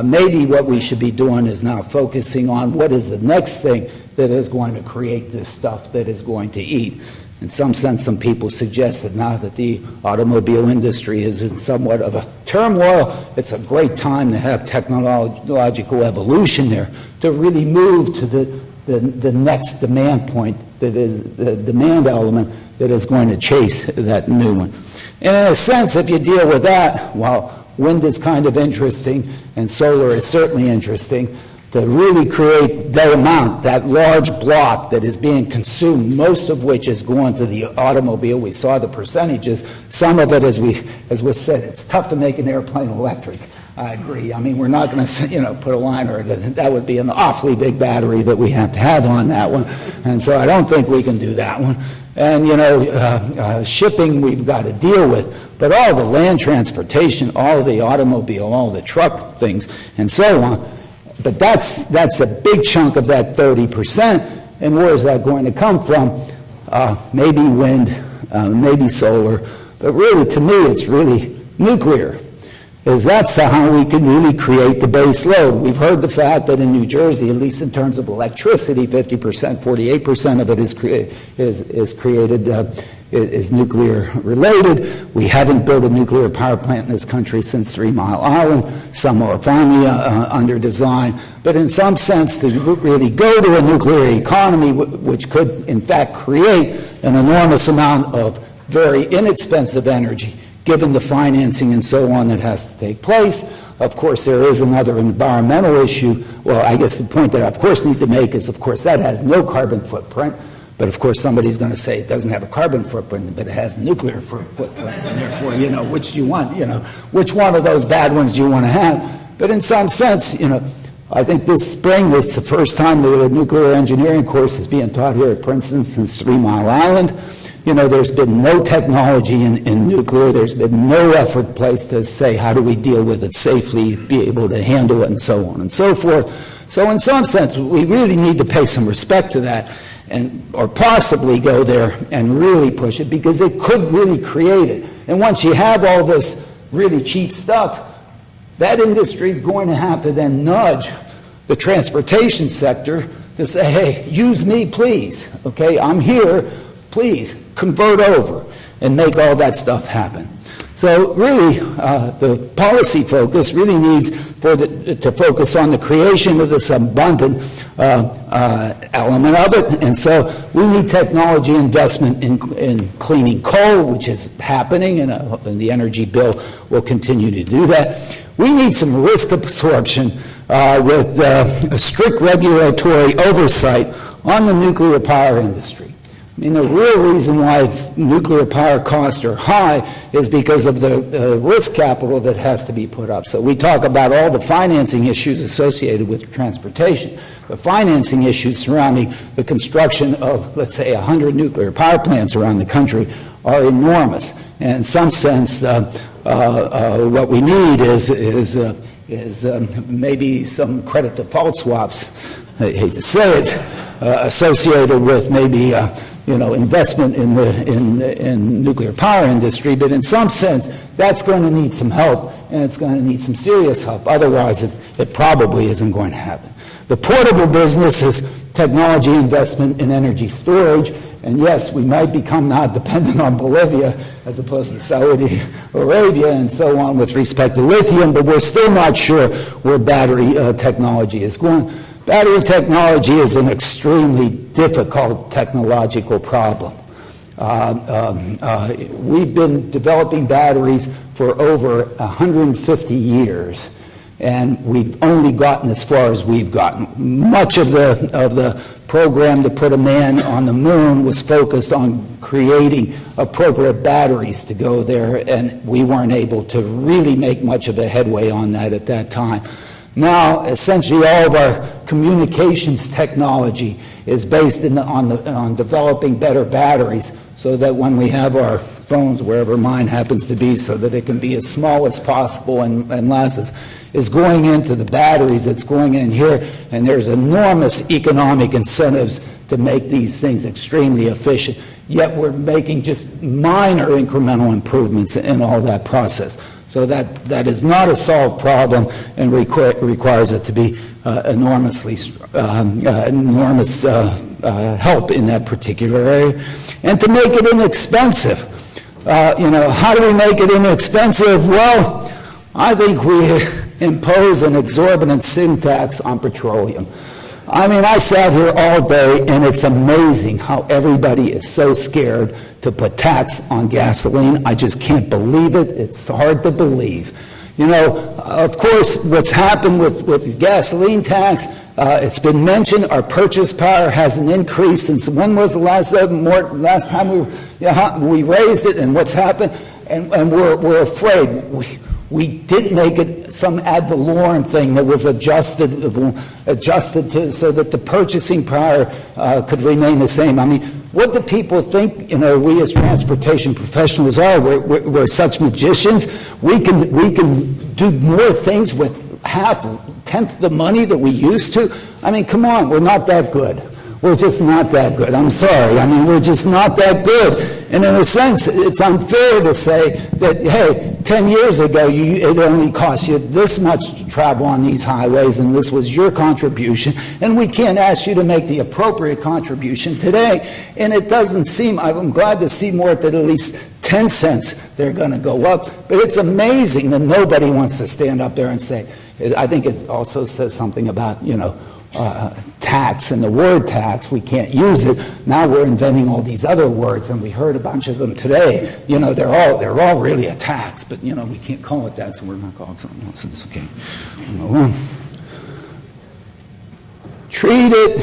Speaker 3: Maybe what we should be doing is now focusing on what is the next thing that is going to create this stuff that is going to eat. In some sense, some people suggest that now that the automobile industry is in somewhat of a turmoil, it's a great time to have technological evolution there to really move to the next demand point, that is the demand element that is going to chase that new one. And in a sense, if you deal with that, well, wind is kind of interesting and solar is certainly interesting, to really create that amount, that large block that is being consumed, most of which is going to the automobile. We saw the percentages. Some of it, as was said, it's tough to make an airplane electric. I agree. I mean, we're not going to, put a liner. That would be an awfully big battery that we have to have on that one. And so I don't think we can do that one. And, shipping we've got to deal with. But all the land transportation, all the automobile, all the truck things, and so on. But that's a big chunk of that 30%. And where is that going to come from? Maybe wind, maybe solar. But really, to me, it's really nuclear. Is that's how we can really create the base load. We've heard the fact that in New Jersey, at least in terms of electricity, 50%, 48% of it is nuclear related. We haven't built a nuclear power plant in this country since 3 Mile Island. Some are finally under design. But in some sense, to really go to a nuclear economy, which could in fact create an enormous amount of very inexpensive energy, given the financing and so on that has to take place. Of course, there is another environmental issue. Well, I guess the point that I, of course, need to make is, of course, that has no carbon footprint. But, of course, somebody's going to say it doesn't have a carbon footprint, but it has a nuclear footprint. And therefore, which do you want? Which one of those bad ones do you want to have? But in some sense, I think this spring, it's the first time the nuclear engineering course is being taught here at Princeton since 3 Mile Island. There's been no technology in nuclear. There's been no effort placed to say, how do we deal with it safely, be able to handle it, and so on and so forth. So in some sense, we really need to pay some respect to that, or possibly go there and really push it, because it could really create it. And once you have all this really cheap stuff, that industry is going to have to then nudge the transportation sector to say, hey, use me, please. Okay, I'm here. Please convert over and make all that stuff happen. So really, the policy focus really needs to focus on the creation of this abundant element of it. And so we need technology investment in cleaning coal, which is happening, and the energy bill will continue to do that. We need some risk absorption with a strict regulatory oversight on the nuclear power industry. I mean, the real reason why nuclear power costs are high is because of the risk capital that has to be put up. So we talk about all the financing issues associated with transportation. The financing issues surrounding the construction of, let's say, 100 nuclear power plants around the country are enormous. And in some sense, what we need is maybe some credit default swaps, I hate to say it, associated with maybe investment in nuclear power industry, but in some sense, that's going to need some help, and it's going to need some serious help. Otherwise, it probably isn't going to happen. The portable business is technology investment in energy storage, and yes, we might become now dependent on Bolivia as opposed to Saudi Arabia and so on with respect to lithium, but we're still not sure where battery technology is going. Battery technology is an extremely difficult technological problem. We've been developing batteries for over 150 years, and we've only gotten as far as we've gotten. Much of the program to put a man on the moon was focused on creating appropriate batteries to go there, and we weren't able to really make much of a headway on that at that time. Now, essentially, all of our communications technology is based on developing better batteries so that when we have our phones, wherever mine happens to be, so that it can be as small as possible and lasts, is going into the batteries that's going in here, and there's enormous economic incentives to make these things extremely efficient, yet we're making just minor incremental improvements in all that process. So that is not a solved problem and requires it to be enormous help in that particular area. And to make it inexpensive. How do we make it inexpensive? Well, I think we impose an exorbitant sin tax on petroleum. I mean, I sat here all day, and it's amazing how everybody is so scared to put tax on gasoline. I just can't believe it. It's hard to believe. Of course, what's happened with the gasoline tax, it's been mentioned, our purchase power hasn't increased since, when was the last time we raised it, and what's happened? And we're afraid. We didn't make it some ad valorem thing that was adjusted to so that the purchasing power could remain the same. I mean, what do people think, we as transportation professionals are? We're such magicians. We can do more things with tenth the money that we used to. I mean, come on, we're not that good. We're just not that good. I'm sorry. I mean, we're just not that good. And in a sense, it's unfair to say that, hey, 10 years ago, it only cost you this much to travel on these highways, and this was your contribution, and we can't ask you to make the appropriate contribution today. And it doesn't seem, I'm glad to see more that at least 10 cents they're going to go up. But it's amazing that nobody wants to stand up there and say, I think it also says something about, tax and the word tax. We can't use it. Now we're inventing all these other words, and we heard a bunch of them today. They're all really a tax, but we can't call it that, so we're not calling it something else. It's okay. Treat it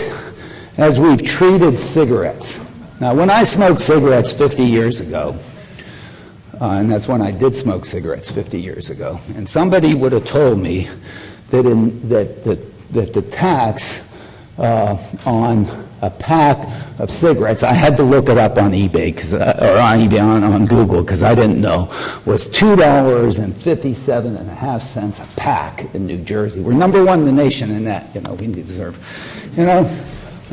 Speaker 3: as we've treated cigarettes. Now, when I smoked cigarettes 50 years ago, and that's when I did smoke cigarettes 50 years ago, and somebody would have told me that the tax on a pack of cigarettes, I had to look it up on eBay, on Google, because I didn't know, was $2.57.5 a pack in New Jersey. We're number one in the nation in that, we deserve, And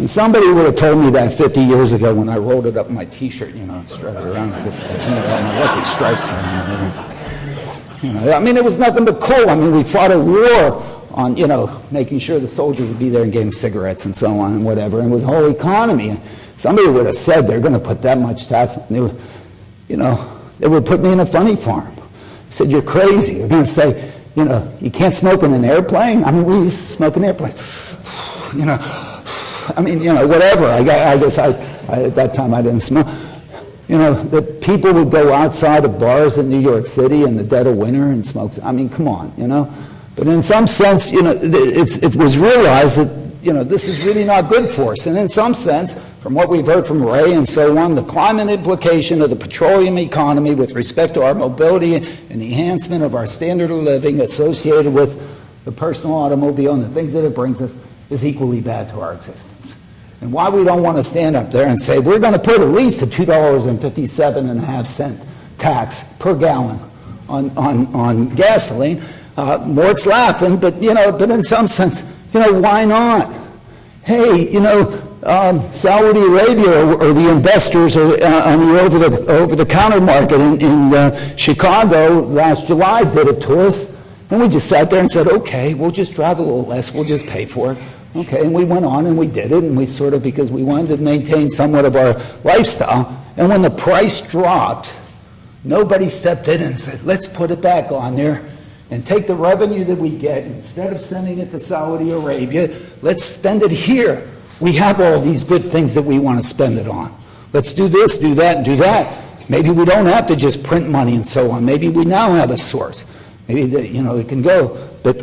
Speaker 3: somebody would have told me that 50 years ago when I rolled it up in my T-shirt, and strutted around because my lucky strikes. I mean, it was nothing but cool. I mean, we fought a war on, making sure the soldiers would be there and gave them cigarettes and so on and whatever. And it was the whole economy. Somebody would have said they're going to put that much tax. They would, they would put me in a funny farm. I said, you're crazy. They're going to say, you can't smoke in an airplane. I mean, we used to smoke in airplanes. Whatever. I guess at that time I didn't smoke. That people would go outside of bars in New York City in the dead of winter and smoke. I mean, come on, But in some sense, it was realized that, this is really not good for us. And in some sense, from what we've heard from Ray and so on, the climate implication of the petroleum economy with respect to our mobility and the enhancement of our standard of living associated with the personal automobile and the things that it brings us is equally bad to our existence. And why we don't want to stand up there and say, we're going to put at least a $2.57.5 tax per gallon on gasoline. Mort's laughing, but in some sense, why not? Hey, Saudi Arabia or the investors on the over-the-counter market in Chicago last July did it to us, and we just sat there and said, okay, we'll just drive a little less, we'll just pay for it. Okay, and we went on and we did it, and we sort of, because we wanted to maintain somewhat of our lifestyle, and when the price dropped, nobody stepped in and said, let's put it back on there and take the revenue that we get, instead of sending it to Saudi Arabia, let's spend it here. We have all these good things that we want to spend it on. Let's do this, do that, and do that. Maybe we don't have to just print money and so on. Maybe we now have a source. Maybe, it can go. But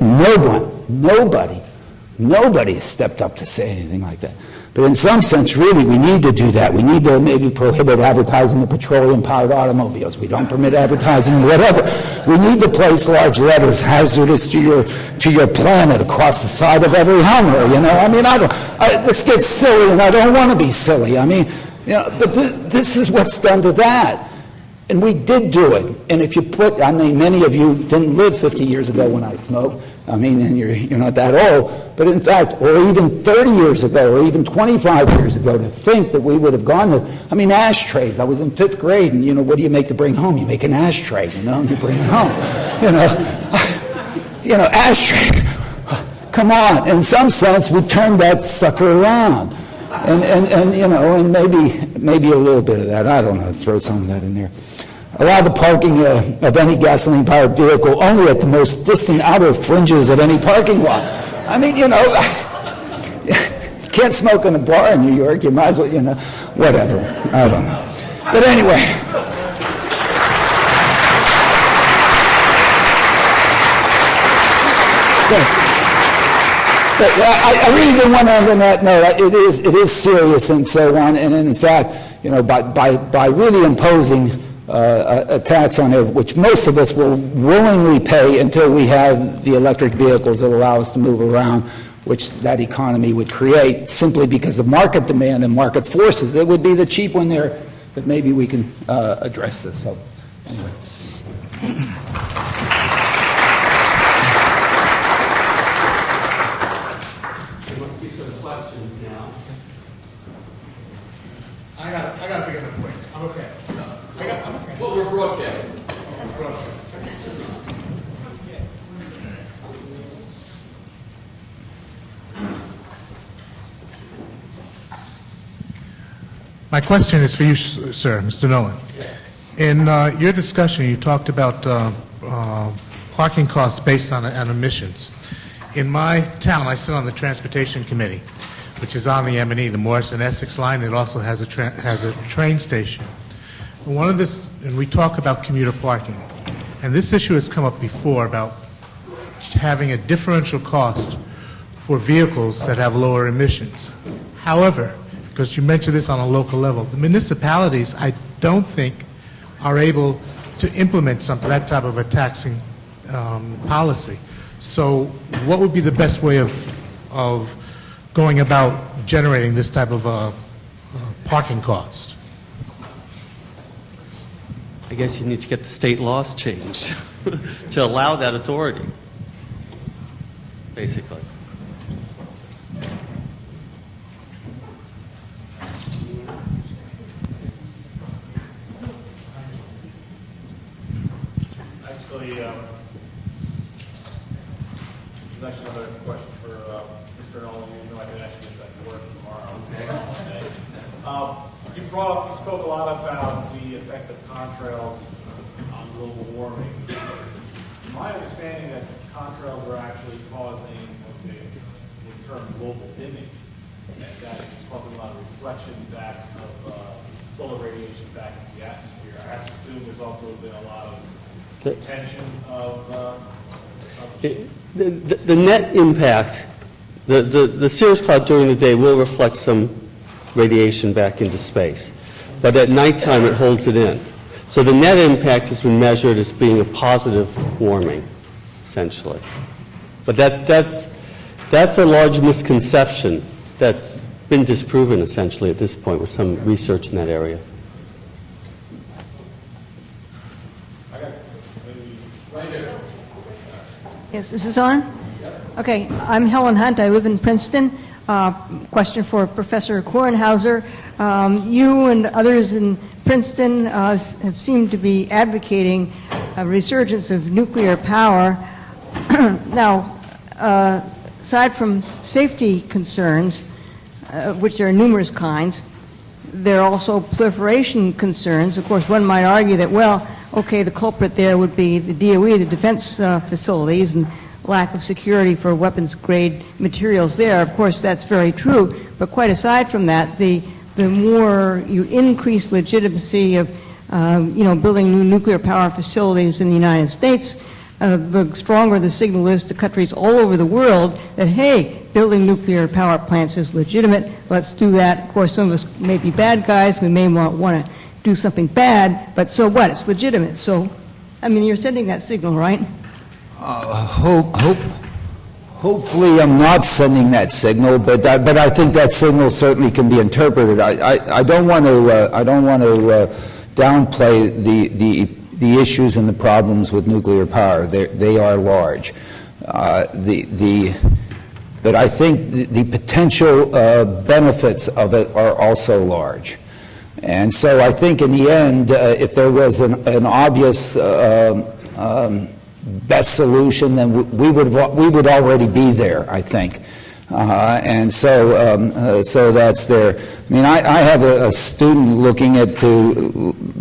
Speaker 3: nobody stepped up to say anything like that. But in some sense, really, we need to do that. We need to maybe prohibit advertising of petroleum-powered automobiles. We don't permit advertising of whatever. We need to place large letters, hazardous to your planet, across the side of every Hummer, you know? I mean, this gets silly, and I don't want to be silly. I mean, you know, but this is what's done to that. And we did do it. And if you put, I mean, many of you didn't live 50 years ago when I smoked. I mean, and you're not that old. But in fact, or even 30 years ago, or even 25 years ago, to think that we would have gone to, I mean, ashtrays. I was in 5th grade, and, you know, what do you make to bring home? You make an ashtray, you know, and you bring it home. You know, ashtray. Come on. In some sense, we turned that sucker around. And you know, and maybe a little bit of that. I don't know. Throw some of that in there. Allow the parking of any gasoline-powered vehicle only at the most distant outer fringes of any parking lot. I mean, you know, you can't smoke in a bar in New York. You might as well, you know, whatever. I don't know. But anyway. But I really didn't want to end on that note. It is serious and so on. And in fact, you know, by really imposing a tax on it, which most of us will willingly pay until we have the electric vehicles that allow us to move around, which that economy would create simply because of market demand and market forces. It would be the cheap one there, but maybe we can address this. So anyway.
Speaker 4: I got to pick up the points. I'm okay. I'm okay.
Speaker 1: Well, we're broadcasting.
Speaker 4: My question is for you, sir, Mr. Noland. In your discussion, you talked about parking costs based on emissions. In my town, I sit on the transportation committee, which is on the M&E, the Morris and Essex line. It also has a train station. And we talk about commuter parking. And this issue has come up before about having a differential cost for vehicles that have lower emissions. However, because you mentioned this on a local level, the municipalities, I don't think, are able to implement that type of a taxing policy. So what would be the best way of going about generating this type of parking cost?
Speaker 1: I guess you need to get the state laws changed to allow that authority, basically.
Speaker 5: Actually, this is actually another question for Mr. Noland. You know I can ask you this at work tomorrow. Okay. You spoke a lot about the effect of contrails on global warming. My understanding that contrails are actually causing what they term global dimming, and that is causing a lot of reflection back of solar radiation back into the atmosphere. I have to assume there's also been a lot of retention of
Speaker 1: the net impact, the cirrus cloud during the day will reflect some radiation back into space, but at nighttime it holds it in. So the net impact has been measured as being a positive warming, essentially. But that's a large misconception that's been disproven, essentially, at this point with some research in that area.
Speaker 6: Yes, this is on? Okay, I'm Helen Hunt. I live in Princeton. Question for Professor Kornhauser. You and others in Princeton have seemed to be advocating a resurgence of nuclear power. Now, aside from safety concerns, which there are numerous kinds, there are also proliferation concerns. Of course, one might argue that, well, okay, the culprit there would be the DOE, the defense facilities, and lack of security for weapons-grade materials there. Of course, that's very true. But quite aside from that, the more you increase legitimacy of, building new nuclear power facilities in the United States, the stronger the signal is to countries all over the world that, hey, building nuclear power plants is legitimate, let's do that. Of course, some of us may be bad guys, we may want to do something bad, but so what? It's legitimate. So, I mean, you're sending that signal, right?
Speaker 3: Hopefully I'm not sending that signal, but I think that signal certainly can be interpreted. I don't want to downplay the issues and the problems with nuclear power. They are large. But I think the potential benefits of it are also large. And so I think in the end, if there was an obvious best solution, then we would already be there, I think. And so that's there. I mean, I have a student looking at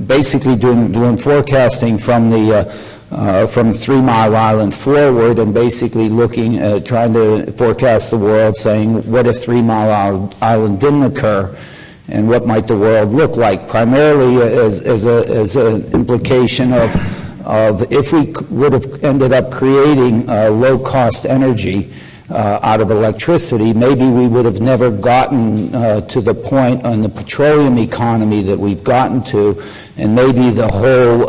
Speaker 3: basically doing forecasting from 3 Mile Island forward, and basically looking at trying to forecast the world, saying, what if 3 Mile Island didn't occur? And what might the world look like? Primarily as an implication of if we would have ended up creating low-cost energy out of electricity, maybe we would have never gotten to the point on the petroleum economy that we've gotten to, and maybe the whole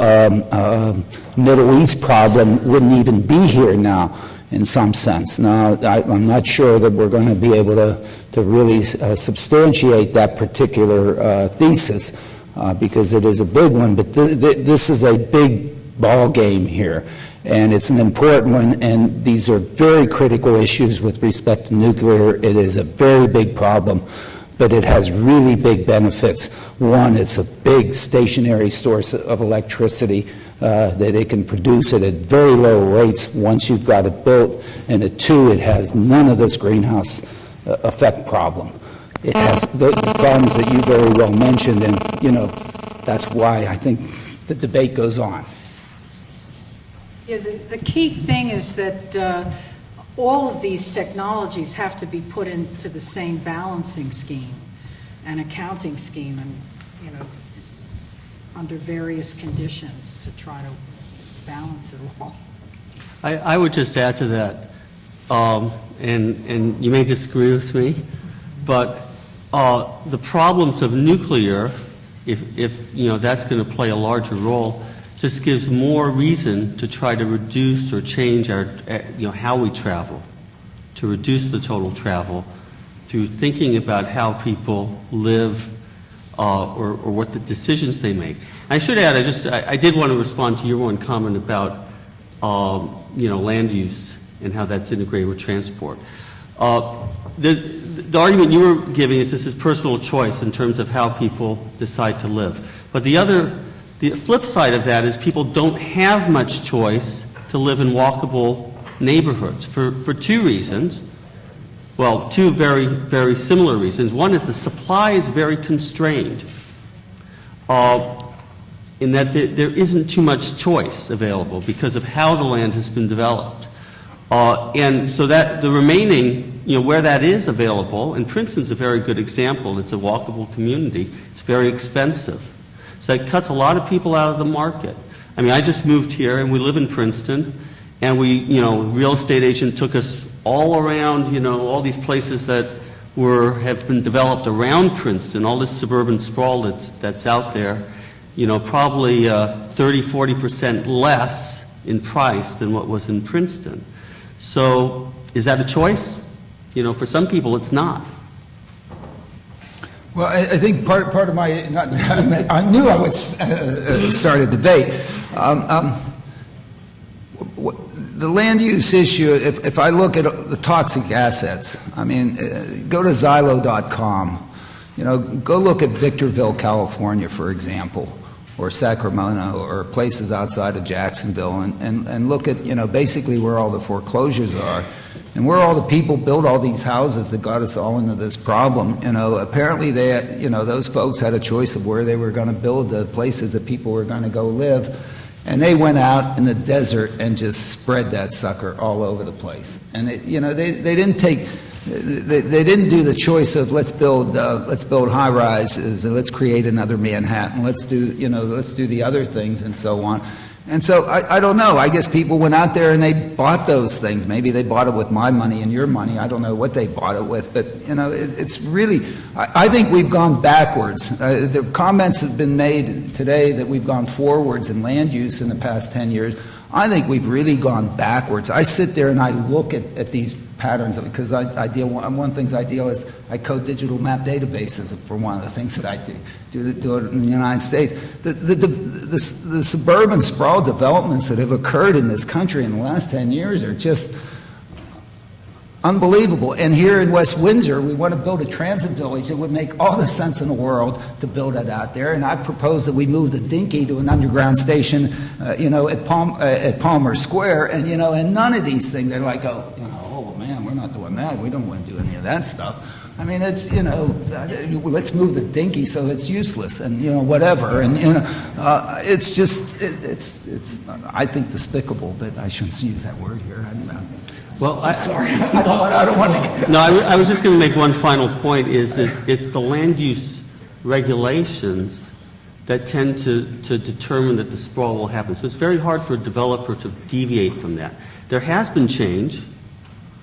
Speaker 3: Middle East problem wouldn't even be here now, in some sense. Now, I'm not sure that we're going to be able to really substantiate that particular thesis, because it is a big one, but this is a big ball game here, and it's an important one, and these are very critical issues with respect to nuclear. It is a very big problem, but it has really big benefits. One, it's a big stationary source of electricity that it can produce it at very low rates once you've got it built, and two, it has none of this greenhouse effect problem. It has the problems that you very well mentioned, and that's why I think the debate goes on.
Speaker 2: Yeah, the key thing is that all of these technologies have to be put into the same balancing scheme and accounting scheme, and under various conditions to try to balance it all.
Speaker 1: I would just add to that, and you may disagree with me, but the problems of nuclear, if that's going to play a larger role, just gives more reason to try to reduce or change our, how we travel, to reduce the total travel through thinking about how people live or what the decisions they make. I should add, I did want to respond to your one comment about, land use and how that's integrated with transport. The argument you were giving is this is personal choice in terms of how people decide to live. But the flip side of that is people don't have much choice to live in walkable neighborhoods for two reasons. Well, two very, very similar reasons. One is the supply is very constrained in that there isn't too much choice available because of how the land has been developed. And so that the remaining, where that is available, and Princeton's a very good example, it's a walkable community, it's very expensive. So that cuts a lot of people out of the market. I mean, I just moved here, and we live in Princeton, and real estate agent took us all around, all these places that have been developed around Princeton, all this suburban sprawl that's out there, probably 30-40% less in price than what was in Princeton. So is that a choice? For some people, it's not.
Speaker 3: Well, I think part of my, I knew I would start a debate. The land use issue, if I look at the toxic assets, I mean, go to Xylo.com, go look at Victorville, California, for example, or Sacramento, or places outside of Jacksonville, and look at, basically where all the foreclosures are. And where all the people built all these houses that got us all into this problem, apparently those folks had a choice of where they were going to build the places that people were going to go live, and they went out in the desert and just spread that sucker all over the place. And they didn't do the choice of let's build high rises and let's create another Manhattan, let's do the other things and so on. And so I don't know. I guess people went out there and they bought those things. Maybe they bought it with my money and your money. I don't know what they bought it with. But, you know, it's really, I think we've gone backwards. The comments have been made today that we've gone forwards in land use in the past 10 years. I think we've really gone backwards. I sit there and I look at these patterns because one of the things I deal is I code digital map databases for one of the things that I do it in the United States. The suburban sprawl developments that have occurred in this country in the last 10 years are just unbelievable. And here in West Windsor, we want to build a transit village that would make all the sense in the world to build it out there. And I propose that we move the Dinky to an underground station, at Palmer Square. And, and none of these things are like, oh man, we're not doing that. We don't want to do any of that stuff. I mean, it's, let's move the Dinky so it's useless and, whatever. And, it's just, it's I think despicable, but I shouldn't use that word here.
Speaker 1: Well,
Speaker 3: I'm sorry. I don't want to.
Speaker 1: No, I was just going to make one final point, is that it's the land use regulations that tend to determine that the sprawl will happen. So it's very hard for a developer to deviate from that. There has been change,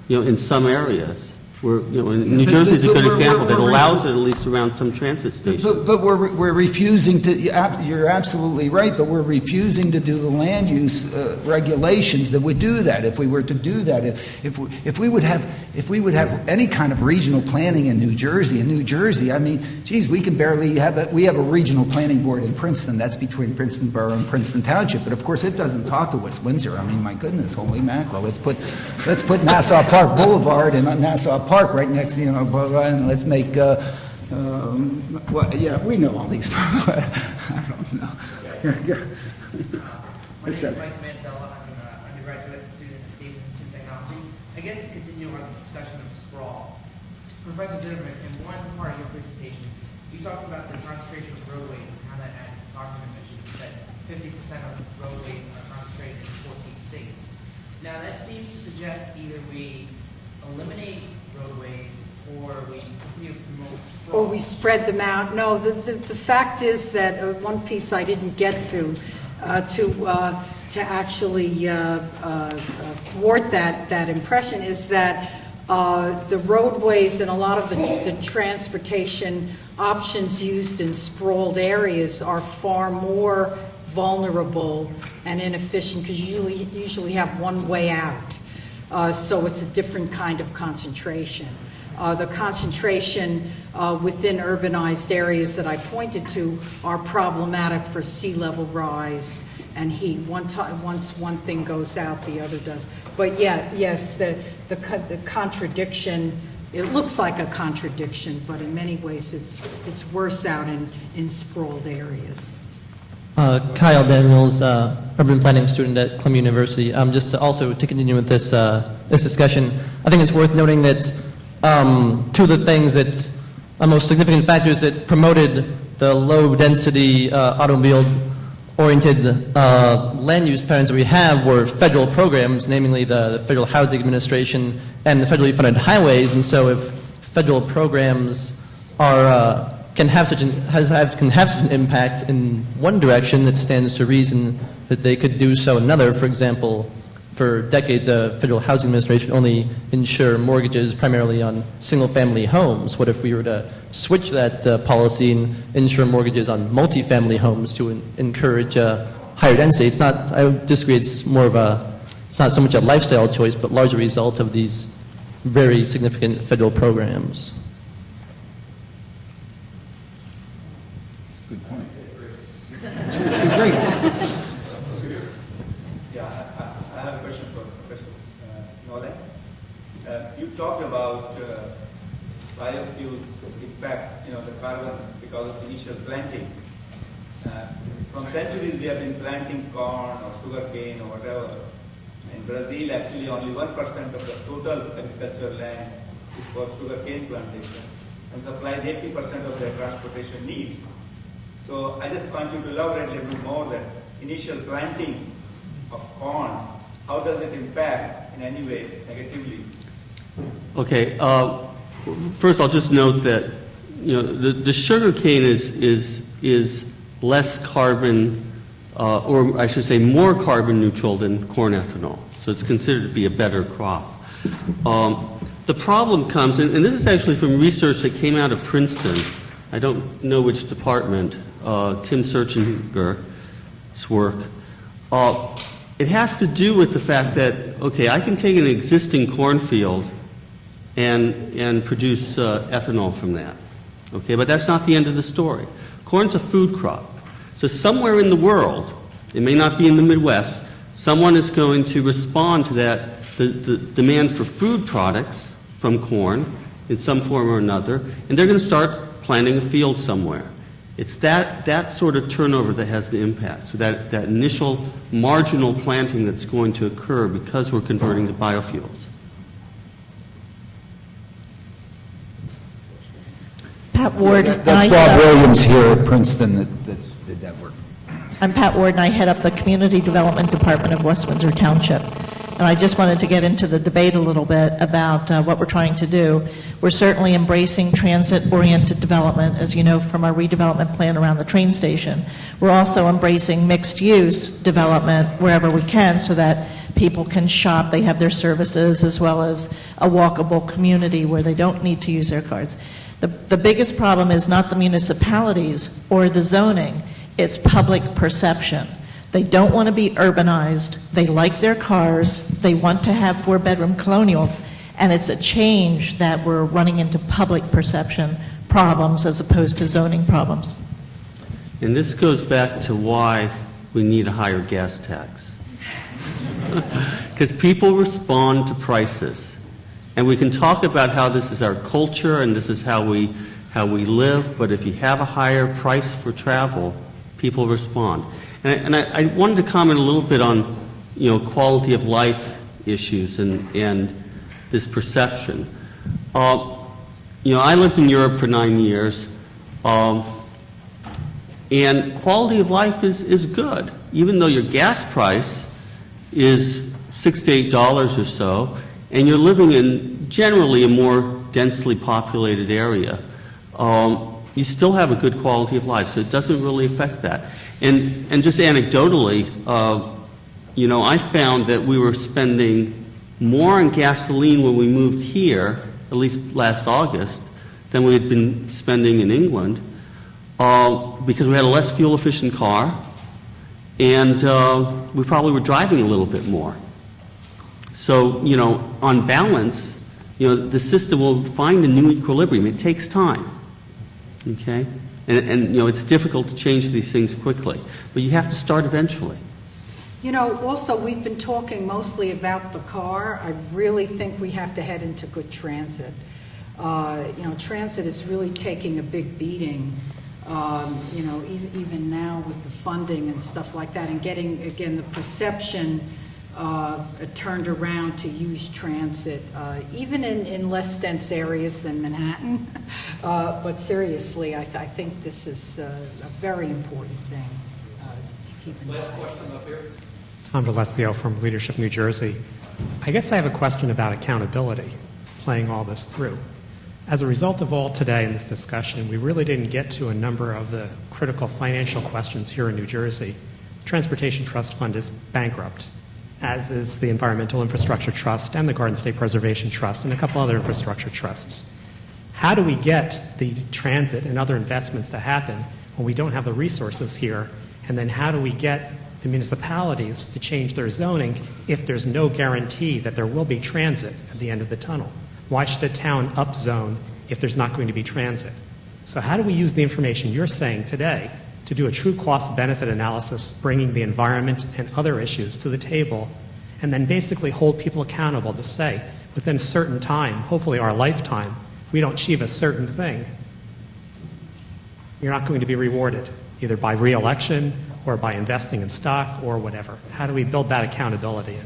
Speaker 1: in some areas. New Jersey is a good example that allows it at least around some transit stations.
Speaker 3: But we're refusing to. You're absolutely right. But we're refusing to do the land use regulations that would do that. If we were to do that, if we would have any kind of regional planning in New Jersey, I mean, geez, we can barely have we have a regional planning board in Princeton. That's between Princeton Borough and Princeton Township. But of course, it doesn't talk to West Windsor. I mean, my goodness, holy mackerel! Let's put Nassau Park Boulevard and Nassau Park right next, and let's make, we know all these. I don't know.
Speaker 7: My name is Mike Mantella. I'm an undergraduate student at State Institute of Technology. I guess to continue our discussion of sprawl, Professor Zimmerman, in one part of your presentation, you talked about the concentration of roadways and how that adds to carbon emissions. You said 50% of roadways are concentrated in 14 states. Now that seems to suggest either we eliminate roadways or we continue to promote sprawl.
Speaker 2: Or we spread them out. No, the fact is that one piece I didn't get to actually thwart that impression is that the roadways and a lot of the transportation options used in sprawled areas are far more vulnerable and inefficient because you usually have one way out. So it's a different kind of concentration. The concentration within urbanized areas that I pointed to are problematic for sea level rise and heat. Once one thing goes out, the other does. But yes, the contradiction, it looks like a contradiction, but in many ways it's worse out in sprawled areas.
Speaker 8: Kyle Daniels, urban planning student at Columbia University. Just to continue with this discussion, I think it's worth noting that two of the things that are most significant factors that promoted the low-density automobile-oriented land use patterns that we have were federal programs, namely the Federal Housing Administration and the federally funded highways. And so, if federal programs can have such an impact in one direction, that stands to reason that they could do so in another. For example, for decades, the Federal Housing Administration only insure mortgages primarily on single-family homes. What if we were to switch that policy and insure mortgages on multifamily homes to encourage higher density? It's not. I disagree. It's not so much a lifestyle choice, but largely a result of these very significant federal programs.
Speaker 3: Good point.
Speaker 9: I have a question for Professor Noland. You talked about biofuels impact, the carbon because of initial planting. From centuries we have been planting corn or sugarcane or whatever. In Brazil, actually only 1% of the total agricultural land is for sugarcane plantation and supplies 80% of their transportation needs. So I just want you to elaborate a little bit more that initial planting of corn, how does it impact in any way negatively?
Speaker 1: Okay. First, I'll just note that the sugar cane is less carbon or I should say more carbon neutral than corn ethanol. So it's considered to be a better crop. The problem comes, and this is actually from research that came out of Princeton. I don't know which department, Tim Searchinger's work. It has to do with the fact that, okay, I can take an existing cornfield and produce ethanol from that. Okay, but that's not the end of the story. Corn's a food crop. So somewhere in the world, it may not be in the Midwest, someone is going to respond to that, the demand for food products from corn in some form or another, and they're going to start planting a field somewhere. It's that sort of turnover that has the impact. So that initial marginal planting that's going to occur because we're converting to biofuels.
Speaker 10: Pat Ward.
Speaker 3: That's Bob Williams here at Princeton that did that work.
Speaker 10: I'm Pat Ward, and I head up the Community Development Department of West Windsor Township. And I just wanted to get into the debate a little bit about what we're trying to do. We're certainly embracing transit-oriented development, as you know from our redevelopment plan around the train station. We're also embracing mixed-use development wherever we can so that people can shop, they have their services, as well as a walkable community where they don't need to use their cars. The biggest problem is not the municipalities or the zoning, it's public perception. They don't want to be urbanized, they like their cars, they want to have 4-bedroom colonials, and it's a change that we're running into public perception problems as opposed to zoning problems.
Speaker 1: And this goes back to why we need a higher gas tax. Because people respond to prices. And we can talk about how this is our culture and this is how we live, but if you have a higher price for travel, people respond. And I wanted to comment a little bit on, quality of life issues and this perception. I lived in Europe for 9 years, and quality of life is good, even though your gas price is $6 to $8 or so, and you're living in generally a more densely populated area. You still have a good quality of life, so it doesn't really affect that. And just anecdotally, I found that we were spending more on gasoline when we moved here, at least last August, than we had been spending in England, because we had a less fuel-efficient car, and we probably were driving a little bit more. So, on balance, the system will find a new equilibrium. It takes time, okay? And it's difficult to change these things quickly, but you have to start eventually.
Speaker 2: Also, we've been talking mostly about the car. I really think we have to head into good transit. Transit is really taking a big beating, even now with the funding and stuff like that, and getting, again, the perception turned around to use transit, even in less dense areas than Manhattan. But seriously, I think this is a very important thing to keep in mind.
Speaker 5: Last question up here.
Speaker 11: Tom DeLessio from Leadership New Jersey. I guess I have a question about accountability, playing all this through. As a result of all today in this discussion, we really didn't get to a number of the critical financial questions here in New Jersey. The Transportation Trust Fund is bankrupt, as is the Environmental Infrastructure Trust and the Garden State Preservation Trust and a couple other infrastructure trusts. How do we get the transit and other investments to happen when we don't have the resources here? And then how do we get the municipalities to change their zoning if there's no guarantee that there will be transit at the end of the tunnel? Why should a town upzone if there's not going to be transit? So how do we use the information you're saying today to do a true cost-benefit analysis, bringing the environment and other issues to the table, and then basically hold people accountable to say, within a certain time, hopefully our lifetime, we don't achieve a certain thing, you're not going to be rewarded, either by re-election or by investing in stock or whatever. How do we build that accountability in?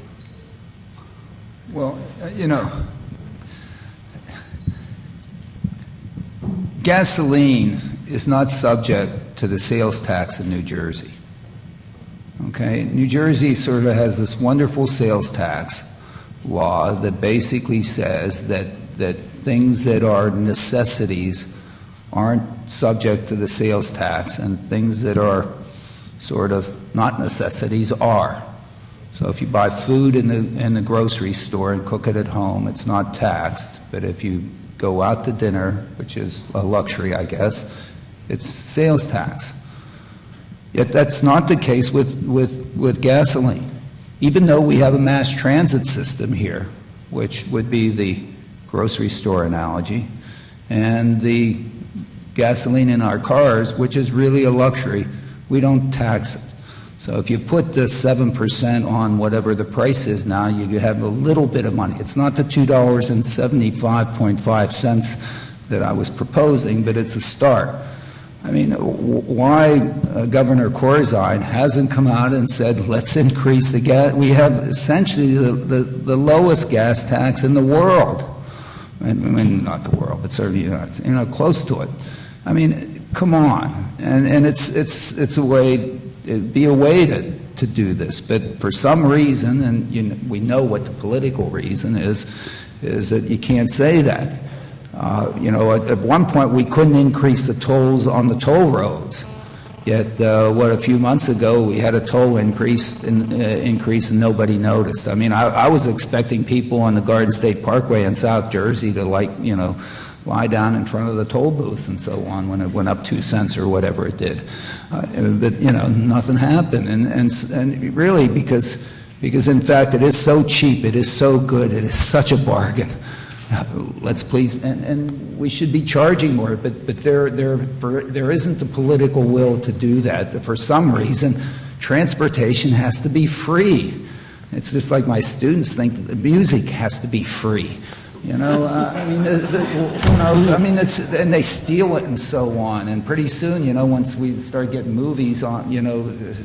Speaker 3: Well, gasoline is not subject to the sales tax in New Jersey. Okay? New Jersey sort of has this wonderful sales tax law that basically says that things that are necessities aren't subject to the sales tax, and things that are sort of, not necessities, are. So if you buy food in the grocery store and cook it at home, it's not taxed. But if you go out to dinner, which is a luxury, I guess, it's sales tax. Yet that's not the case with gasoline. Even though we have a mass transit system here, which would be the grocery store analogy, and the gasoline in our cars, which is really a luxury, we don't tax it. So if you put the 7% on whatever the price is now, you have a little bit of money. It's not the $2.75.5 that I was proposing, but it's a start. I mean, why Governor Corzine hasn't come out and said, let's increase the gas? We have essentially the lowest gas tax in the world. I mean, not the world, but certainly, close to it. I mean, come on. And it's a way, it'd be a way to do this. But for some reason, and we know what the political reason is that you can't say that. At one point we couldn't increase the tolls on the toll roads. Yet, a few months ago we had a toll increase and nobody noticed. I mean, I was expecting people on the Garden State Parkway in South Jersey to lie down in front of the toll booth and so on when it went up 2 cents or whatever it did. But nothing happened. And really because in fact it is so cheap, it is so good, it is such a bargain. Let's please, and we should be charging more, but there isn't the political will to do that. For some reason, transportation has to be free. It's just like my students think that the music has to be free. And they steal it and so on. And pretty soon, once we start getting movies on,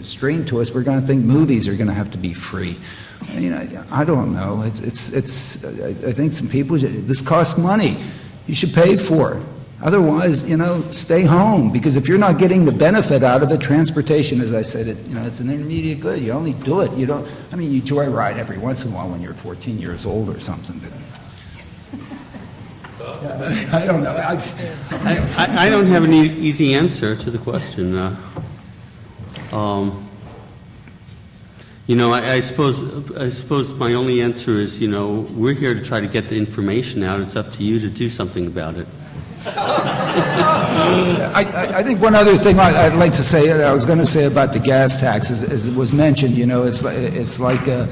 Speaker 3: streamed to us, we're going to think movies are going to have to be free. I don't know. I think some people, this costs money. You should pay for it. Otherwise, stay home. Because if you're not getting the benefit out of it, transportation, as I said, it's an intermediate good. You only do it. You joyride every once in a while when you're 14 years old or something. But I don't know.
Speaker 1: I don't have an easy answer to the question. I suppose my only answer is, we're here to try to get the information out. It's up to you to do something about it.
Speaker 3: I think one other thing I'd like to say, I was going to say about the gas tax, as it was mentioned, it's like the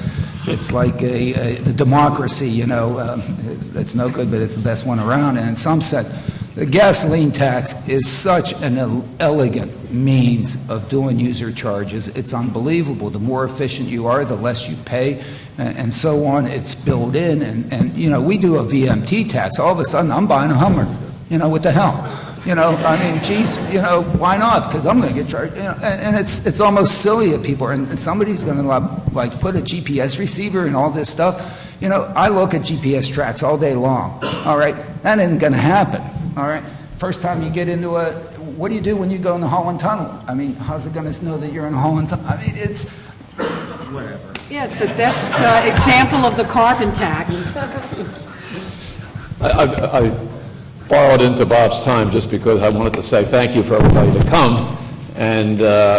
Speaker 3: democracy, it's no good, but it's the best one around. And in some sense, the gasoline tax is such an elegant means of doing user charges. It's unbelievable. The more efficient you are, the less you pay, and so on. It's built in, and we do a VMT tax. All of a sudden, I'm buying a Hummer. What the hell? Geez, why not? Because I'm going to get charged. And it's almost silly that people are, and somebody's going to put a GPS receiver and all this stuff. I look at GPS tracks all day long. All right, that isn't going to happen. All right, first time you get into what do you do when you go in the Holland Tunnel? How's it going to know that you're in Holland Tunnel? It's whatever.
Speaker 12: Yeah, it's the best example of the carbon tax.
Speaker 13: I borrowed into Bob's time just because I wanted to say thank you for everybody to come. And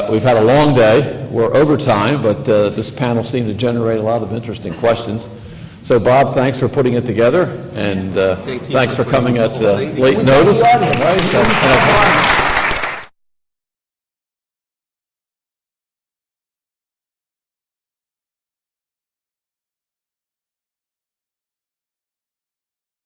Speaker 13: we've had a long day. We're over time, but this panel seemed to generate a lot of interesting questions. So, Bob, thanks for putting it together, and thanks for coming at late notice.